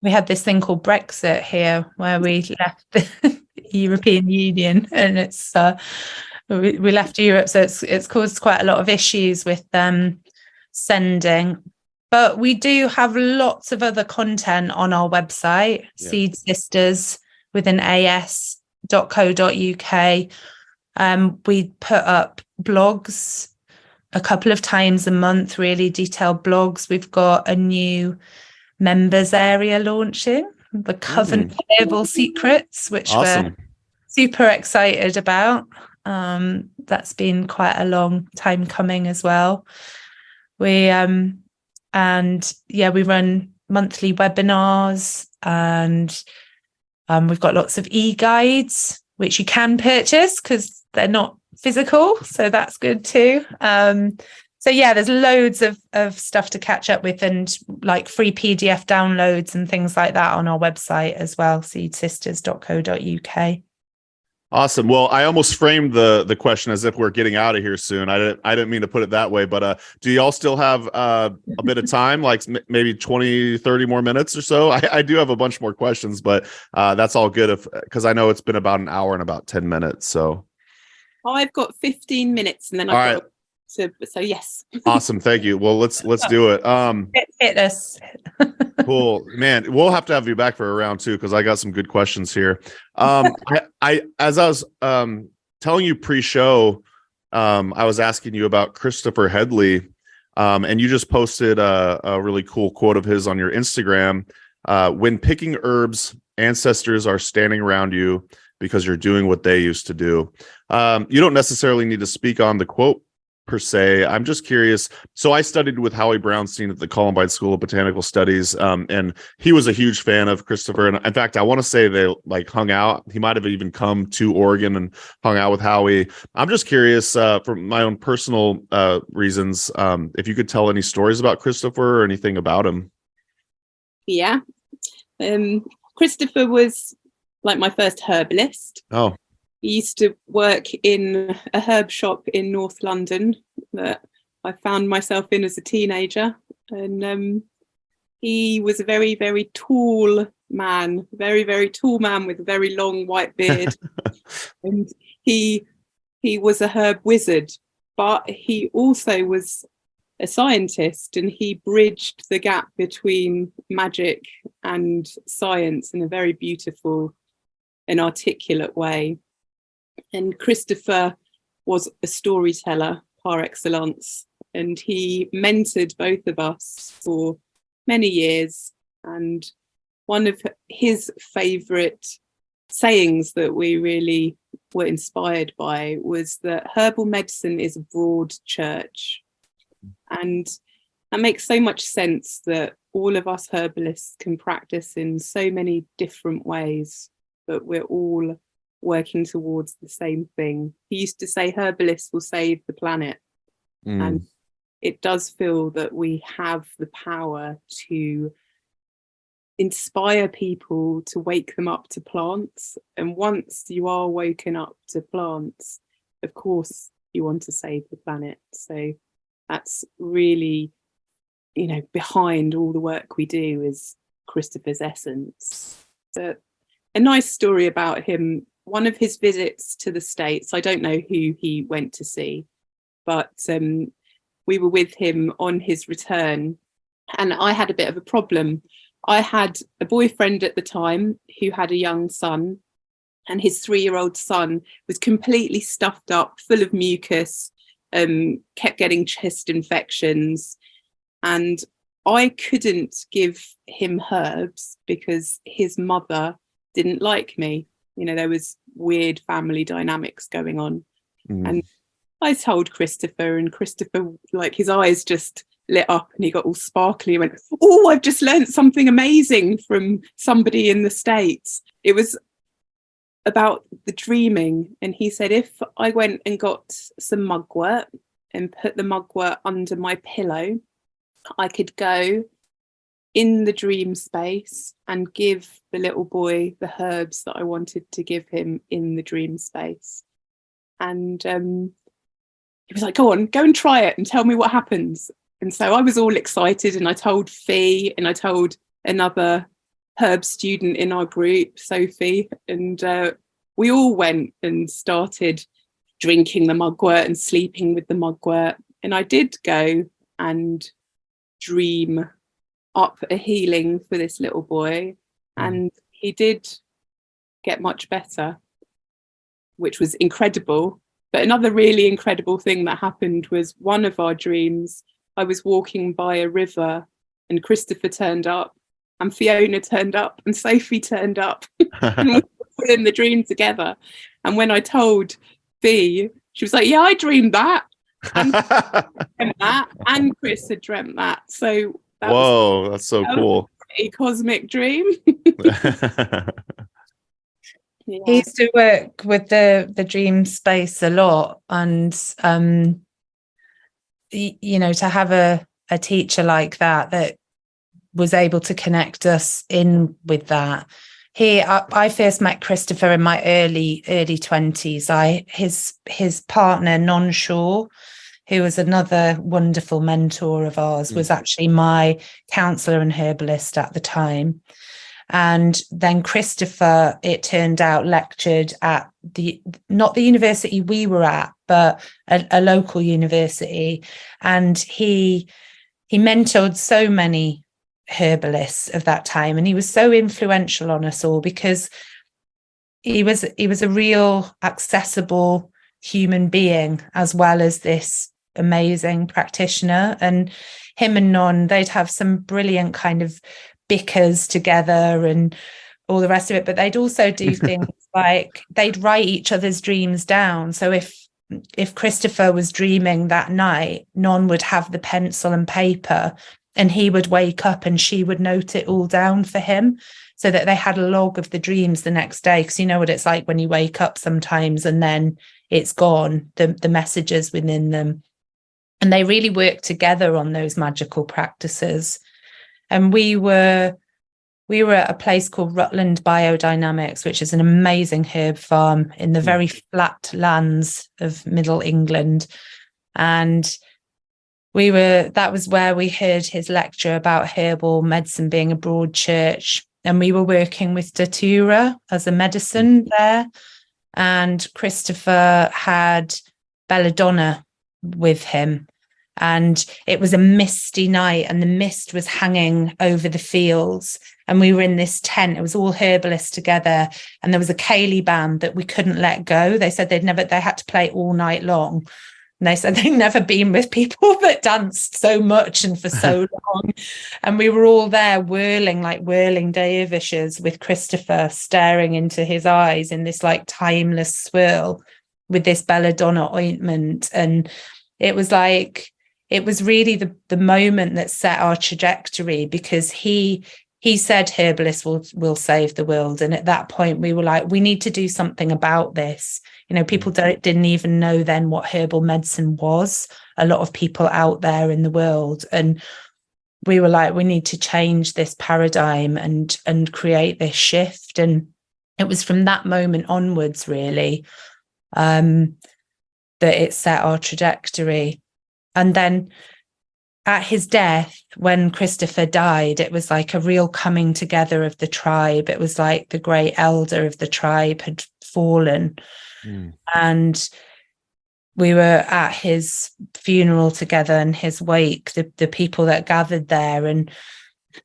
We had this thing called Brexit here, where we left the European Union, and it's we left Europe, so it's caused quite a lot of issues with sending. But we do have lots of other content on our website, SistAs with an as.co.uk. We put up blogs a couple of times a month, really detailed blogs. We've got a new members area launching, the Coven Herbal Secrets, which we're super excited about. That's been quite a long time coming as well. We we run monthly webinars, and we've got lots of e-guides which you can purchase because they're not physical, so that's good too. There's loads of stuff to catch up with, and like free PDF downloads and things like that on our website as well, seedsisters.co.uk. Awesome. Well, I almost framed the question as if we're getting out of here soon. I didn't mean to put it that way, but do y'all still have a bit of time, like maybe 20, 30 more minutes or so? I do have a bunch more questions, but that's all good because I know it's been about an hour and about 10 minutes. So I've got 15 minutes and then so yes. Awesome. Thank you. Well, let's do it. Hit us. Cool, man. We'll have to have you back for a round two, because I got some good questions here. As I was telling you pre-show, I was asking you about Christopher Hedley, and you just posted a really cool quote of his on your Instagram. When picking herbs, ancestors are standing around you because you're doing what they used to do. You don't necessarily need to speak on the quote per se. I'm just curious. So I studied with Howie Brownstein at the Columbine School of Botanical Studies, and he was a huge fan of Christopher. And in fact, I want to say they like hung out. He might have even come to Oregon and hung out with Howie. I'm just curious, from my own personal reasons, if you could tell any stories about Christopher or anything about him. Yeah. Christopher was like my first herbalist. Oh. He used to work in a herb shop in North London that I found myself in as a teenager. And he was a very, very tall man, very, very tall man with a very long white beard. And he was a herb wizard, but he also was a scientist, and he bridged the gap between magic and science in a very beautiful and articulate way. And Christopher was a storyteller par excellence, and he mentored both of us for many years. And one of his favourite sayings that we really were inspired by was that herbal medicine is a broad church. And that makes so much sense, that all of us herbalists can practice in so many different ways, but we're all working towards the same thing. He used to say herbalists will save the planet. And it does feel that we have the power to inspire people, to wake them up to plants. And once you are woken up to plants, of course you want to save the planet. So that's really, behind all the work we do is Christopher's essence. But a nice story about him: one of his visits to the States, I don't know who he went to see, but we were with him on his return, and I had a bit of a problem. I had a boyfriend at the time who had a young son, and his 3-year-old son was completely stuffed up, full of mucus, kept getting chest infections, and I couldn't give him herbs because his mother didn't like me. There was weird family dynamics going on. Mm. And I told Christopher, and Christopher, like, his eyes just lit up and he got all sparkly. He went, "Oh, I've just learned something amazing from somebody in the States." It was about the dreaming. And he said, if I went and got some mugwort and put the mugwort under my pillow, I could go in the dream space and give the little boy the herbs that I wanted to give him in the dream space. And he was like, go on, go and try it and tell me what happens. And so I was all excited, and I told Fi, and I told another herb student in our group, Sophie, and we all went and started drinking the mugwort and sleeping with the mugwort. And I did go and dream up a healing for this little boy, and he did get much better, which was incredible. But another really incredible thing that happened was one of our dreams, I was walking by a river and Christopher turned up and Fiona turned up and Sophie turned up and we were all in the dream together. And when I told Fi, she was like, yeah, I dreamed that. And dreamt that, and Chris had dreamt that. So that's so cool. A cosmic dream. Yeah. He used to work with the dream space a lot, and you know, to have a teacher like that was able to connect us in with that. I first met Christopher in my early 20s. His partner Non Shaw, who was another wonderful mentor of ours, was actually my counsellor and herbalist at the time. And then Christopher, it turned out, lectured at not the university we were at, but a local university. And he mentored so many herbalists of that time. And he was so influential on us all because he was a real accessible human being, as well as this amazing practitioner. And him and Non, they'd have some brilliant kind of bickers together and all the rest of it, but they'd also do things like they'd write each other's dreams down. So if Christopher was dreaming that night, Non would have the pencil and paper and he would wake up and she would note it all down for him, so that they had a log of the dreams the next day. Because you know what it's like when you wake up sometimes and then it's gone, the messages within them. And they really worked together on those magical practices. And we were at a place called Rutland Biodynamics, which is an amazing herb farm in the very flat lands of Middle England. And that was where we heard his lecture about herbal medicine being a broad church. And we were working with Datura as a medicine there. And Christopher had belladonna with him. And it was a misty night and the mist was hanging over the fields. And we were in this tent. It was all herbalists together. And there was a ceilidh band that we couldn't let go. They said they had to play all night long. And they said they'd never been with people that danced so much and for so long. And we were all there whirling like whirling dervishes with Christopher staring into his eyes in this like timeless swirl with this belladonna ointment. And it was really the moment that set our trajectory, because he said herbalists will save the world. And at that point we were like, we need to do something about this. You know, people didn't even know then what herbal medicine was, a lot of people out there in the world. And we were like, we need to change this paradigm and create this shift. And it was from that moment onwards, really, that it set our trajectory. And then at his death, when Christopher died, it was like a real coming together of the tribe. It was like the great elder of the tribe had fallen. And we were at his funeral together and his wake, the people that gathered there. And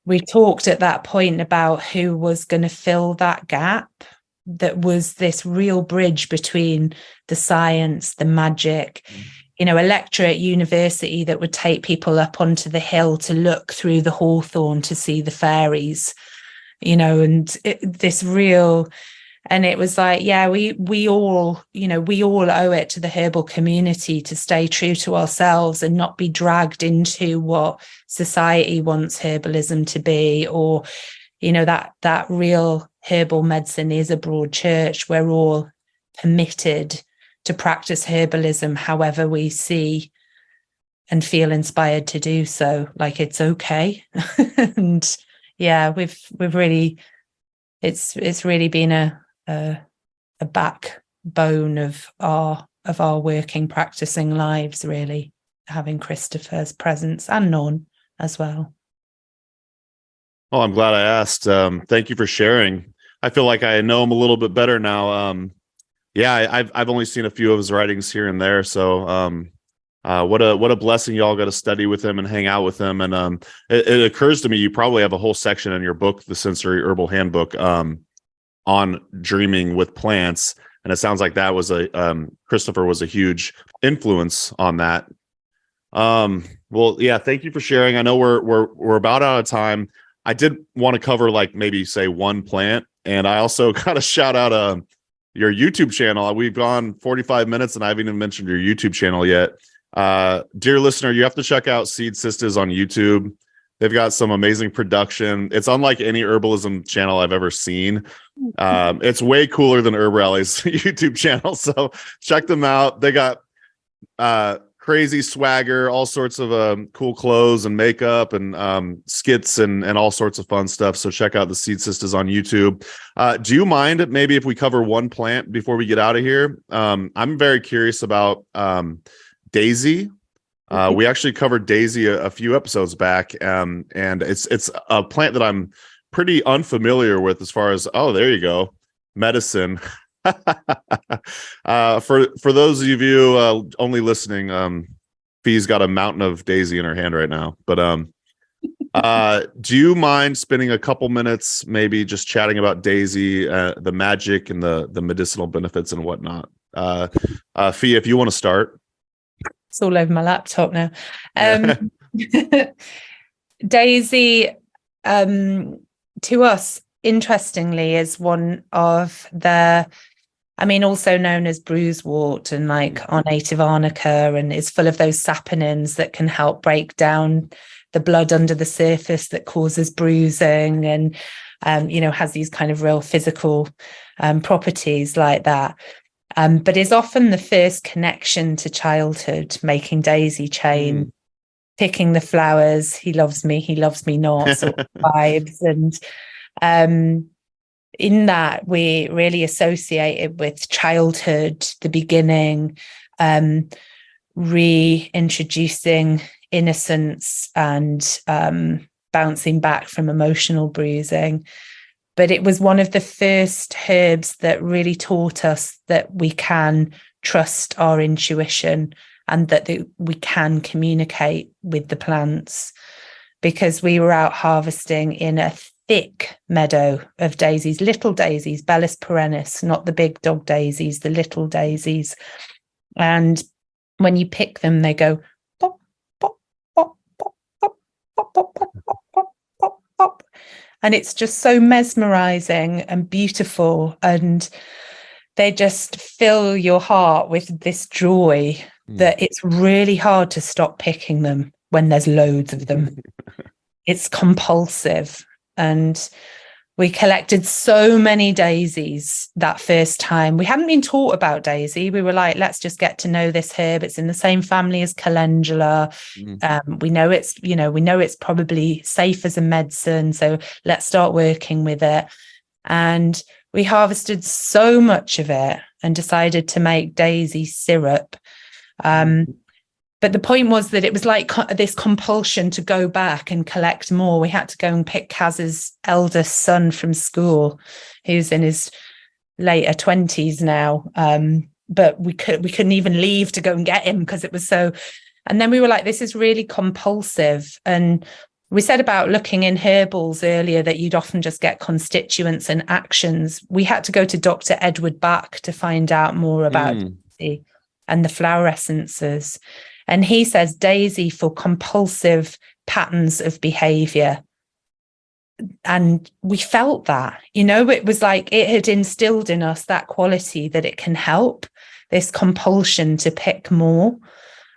we talked at that point about who was going to fill that gap, that was this real bridge between the science, the magic, you know, a lecturer at university that would take people up onto the hill to look through the hawthorn to see the fairies, you know, and this real And it was like, yeah, we all owe it to the herbal community to stay true to ourselves and not be dragged into what society wants herbalism to be, or, that real herbal medicine is a broad church. We're all permitted to practice herbalism however we see and feel inspired to do so. Like, it's okay. And yeah, we've really, it's really been a backbone of our working, practicing lives, really, having Christopher's presence, and Norn as well. Oh, I'm glad I asked. Thank you for sharing. I feel like I know him a little bit better now. I've only seen a few of his writings here and there. So what a blessing y'all got to study with him and hang out with him. And it occurs to me you probably have a whole section in your book, the Sensory Herbal Handbook, on dreaming with plants. And it sounds like that was Christopher was a huge influence on that. Well, yeah, thank you for sharing. I know we're about out of time. I did want to cover maybe say one plant, and I also got to shout out your YouTube channel. We've gone 45 minutes and I haven't even mentioned your YouTube channel yet. Dear listener, you have to check out SistAs on YouTube. They've got some amazing production. It's unlike any herbalism channel I've ever seen. It's way cooler than HerbRally's YouTube channel. So check them out. They got crazy swagger, all sorts of cool clothes and makeup and skits and all sorts of fun stuff. So check out the SistAs on YouTube. Do you mind maybe if we cover one plant before we get out of here? I'm very curious about daisy. We actually covered daisy a few episodes back, and it's a plant that I'm pretty unfamiliar with as far as, oh, there you go, medicine. For those of you only listening, Fi's got a mountain of daisy in her hand right now. But do you mind spending a couple minutes maybe just chatting about daisy, the magic and the medicinal benefits and whatnot? Fi, if you want to start. It's all over my laptop now. Daisy, to us, interestingly, is one of also known as bruisewort and our native arnica, and is full of those saponins that can help break down the blood under the surface that causes bruising, and has these kind of real physical properties like that. But is often the first connection to childhood, making daisy chain, picking the flowers, he loves me not, sort of vibes. And in that, we really associate it with childhood, the beginning, reintroducing innocence and bouncing back from emotional bruising. But it was one of the first herbs that really taught us that we can trust our intuition and that we can communicate with the plants, because we were out harvesting in a thick meadow of daisies, little daisies, Bellis perennis, not the big dog daisies, the little daisies. And when you pick them, they go pop, pop, pop, pop, pop, pop, pop, pop, pop, pop, pop. And it's just so mesmerizing and beautiful, and they just fill your heart with this joy that it's really hard to stop picking them when there's loads of them. It's compulsive. And we collected so many daisies that first time. We hadn't been taught about daisy. We were like, let's just get to know this herb. It's in the same family as calendula. We know it's probably safe as a medicine. So let's start working with it. And we harvested so much of it and decided to make daisy syrup. But the point was that it was like this compulsion to go back and collect more. We had to go and pick Kazz's eldest son from school, who's in his later 20s now. But we couldn't even leave to go and get him because it was so. And then we were like, this is really compulsive. And we said about looking in herbals earlier that you'd often just get constituents and actions. We had to go to Dr. Edward Bach to find out more about daisy and the flower essences. And he says daisy for compulsive patterns of behavior. and we felt that, it was like it had instilled in us that quality that it can help, this compulsion to pick more.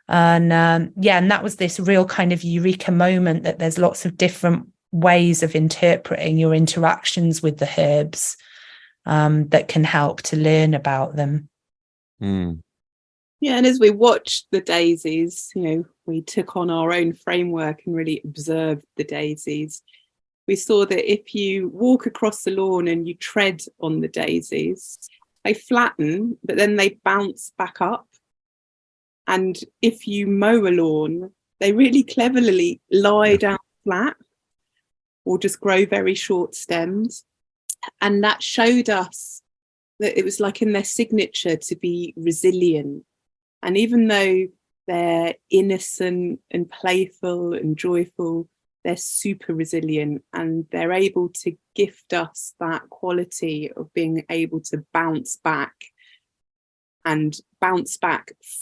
And and that was this real kind of eureka moment, that there's lots of different ways of interpreting your interactions with the herbs that can help to learn about them. Yeah, and as we watched the daisies, we took on our own framework and really observed the daisies. We saw that if you walk across the lawn and you tread on the daisies, they flatten, but then they bounce back up. And if you mow a lawn, they really cleverly lie down flat or just grow very short stems. And that showed us that it was like in their signature to be resilient. And even though they're innocent and playful and joyful, they're super resilient, and they're able to gift us that quality of being able to bounce back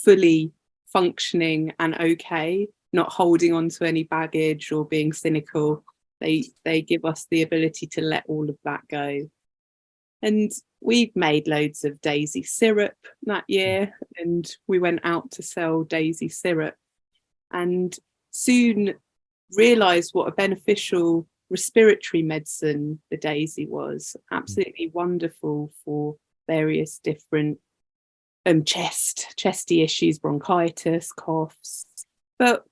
fully functioning and okay, not holding on to any baggage or being cynical. They give us the ability to let all of that go. And we've made loads of daisy syrup that year, and we went out to sell daisy syrup, and soon realised what a beneficial respiratory medicine the daisy was. Absolutely wonderful for various different chesty issues, bronchitis, coughs, but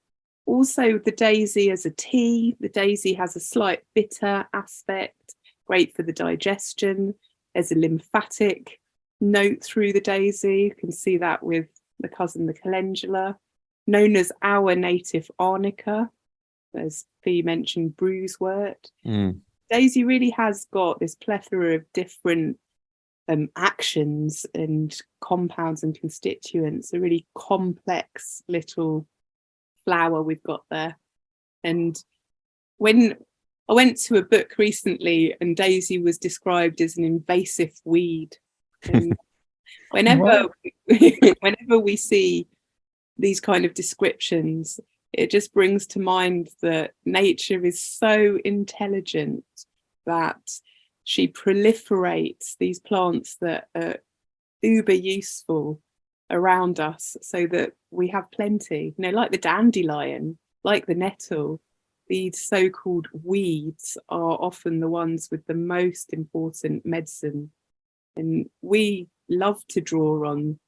also the daisy as a tea. The daisy has a slight bitter aspect, great for the digestion. There's a lymphatic note through the daisy. You can see that with the cousin, the calendula, known as our native arnica, as Fi mentioned, bruisewort. Daisy really has got this plethora of different actions and compounds and constituents, a really complex little flower we've got there. And when I went to a book recently, and daisy was described as an invasive weed. And whenever we see these kind of descriptions, it just brings to mind that nature is so intelligent that she proliferates these plants that are uber useful around us, so that we have plenty, like the dandelion, like the nettle. These so-called weeds are often the ones with the most important medicine, and we love to draw on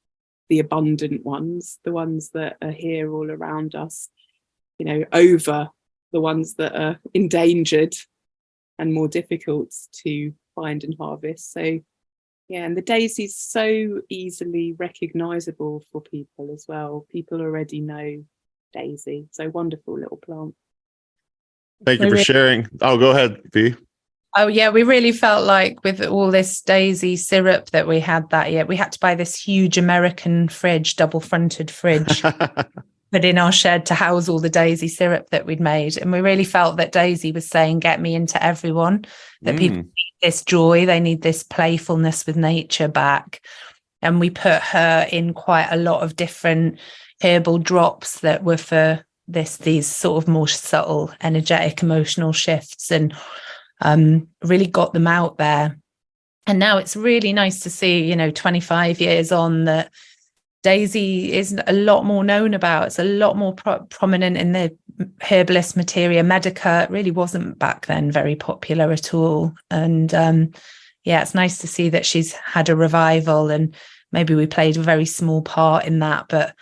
the abundant ones, the ones that are here all around us, over the ones that are endangered and more difficult to find and harvest. So and the daisy's so easily recognizable for people as well. People already know daisy. So wonderful little plant. Thank you for sharing. Oh, go ahead, Fi. Oh, yeah, we really felt like with all this daisy syrup that we had that year, we had to buy this huge American fridge, double-fronted fridge, put in our shed to house all the daisy syrup that we'd made. And we really felt that daisy was saying, get me into everyone, that people need this joy, they need this playfulness with nature back. And we put her in quite a lot of different herbal drops that were for these sort of more subtle, energetic, emotional shifts, and really got them out there. And now it's really nice to see, 25 years on, that daisy is a lot more known about. It's a lot more prominent in the herbalist materia medica. It really wasn't back then very popular at all. And it's nice to see that she's had a revival, and maybe we played a very small part in that, but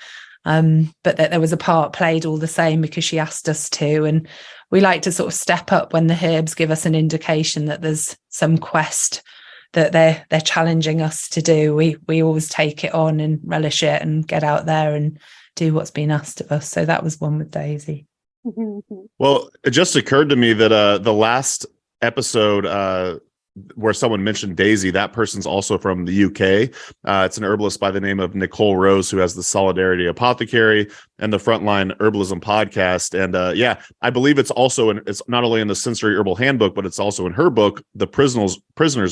that there was a part played all the same because she asked us to. And we like to sort of step up when the herbs give us an indication that there's some quest that they're challenging us to do. We always take it on and relish it and get out there and do what's been asked of us. So that was one with daisy. Well, it just occurred to me that the last episode where someone mentioned daisy, that person's also from the UK. It's an herbalist by the name of Nicole Rose, who has the Solidarity Apothecary and the Frontline Herbalism podcast. And I believe it's also it's not only in the Sensory Herbal Handbook, but it's also in her book, The Prisoners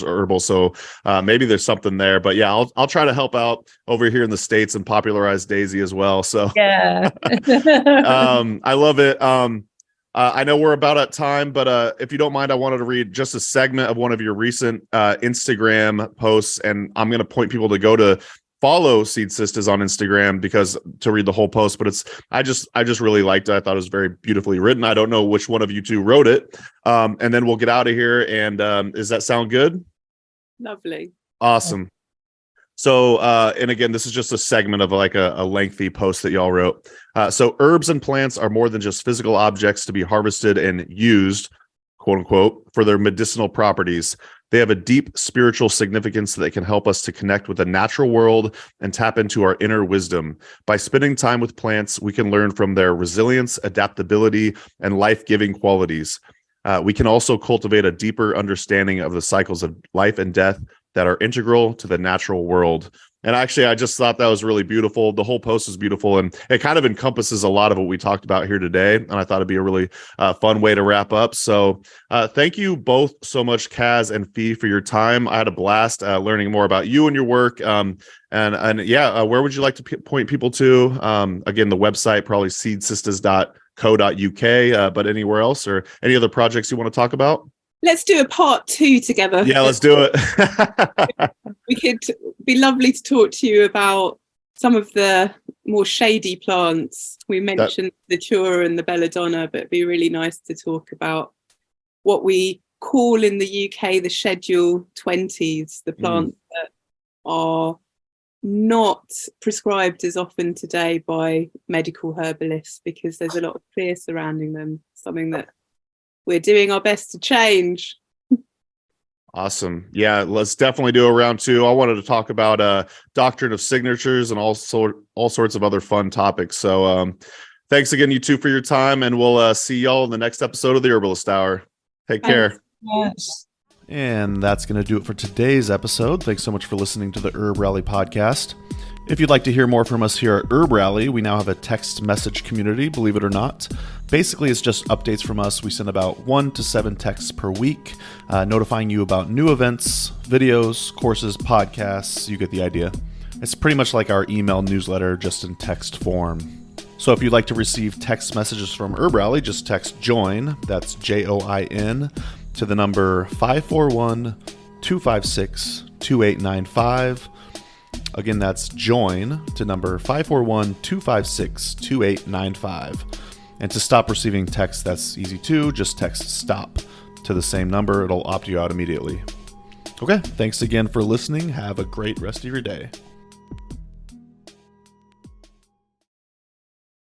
Herbal. So maybe there's something there. But I'll try to help out over here in the States and popularize daisy as well. So yeah. I love it. I know we're about at time, but if you don't mind, I wanted to read just a segment of one of your recent Instagram posts, and I'm going to point people to go to follow SistAs on Instagram because to read the whole post. But I just really liked it. I thought it was very beautifully written. I don't know which one of you two wrote it, and then we'll get out of here. And does that sound good? Lovely. Awesome. So, and again, this is just a segment of like a lengthy post that y'all wrote. So herbs and plants are more than just physical objects to be harvested and used, quote unquote, for their medicinal properties. They have a deep spiritual significance that can help us to connect with the natural world and tap into our inner wisdom. By spending time with plants, we can learn from their resilience, adaptability, and life-giving qualities. We can also cultivate a deeper understanding of the cycles of life and death that are integral to the natural world. And actually, I just thought that was really beautiful. The whole post is beautiful, and it kind of encompasses a lot of what we talked about here today. And I thought it'd be a really fun way to wrap up. So thank you both so much, Kaz and Fi, for your time. I had a blast learning more about you and your work. And where would you like to point people to? Again, the website, probably seedsistas.co.uk, but anywhere else or any other projects you want to talk about? Let's do a part 2 together. Yeah, let's do it. We could be lovely to talk to you about some of the more shady plants. We mentioned the Chura and the belladonna, but it'd be really nice to talk about what we call in the UK the Schedule 20s, the plants that are not prescribed as often today by medical herbalists because there's a lot of fear surrounding them, something that we're doing our best to change. Awesome. Yeah, let's definitely do a round 2. I wanted to talk about doctrine of signatures and all sorts of other fun topics. So thanks again, you two, for your time, and we'll see y'all in the next episode of the Herbalist Hour. Take care. Yes. And that's going to do it for today's episode. Thanks so much for listening to the HerbRally podcast. If you'd like to hear more from us here at HerbRally, we now have a text message community, believe it or not. Basically, it's just updates from us. We send about 1 to 7 texts per week, notifying you about new events, videos, courses, podcasts. You get the idea. It's pretty much like our email newsletter, just in text form. So if you'd like to receive text messages from HerbRally, just text JOIN, that's JOIN, to the number 541-256-2895. Again, that's JOIN to number 541-256-2895. And to stop receiving text, that's easy too. Just text STOP to the same number. It'll opt you out immediately. Okay, thanks again for listening. Have a great rest of your day.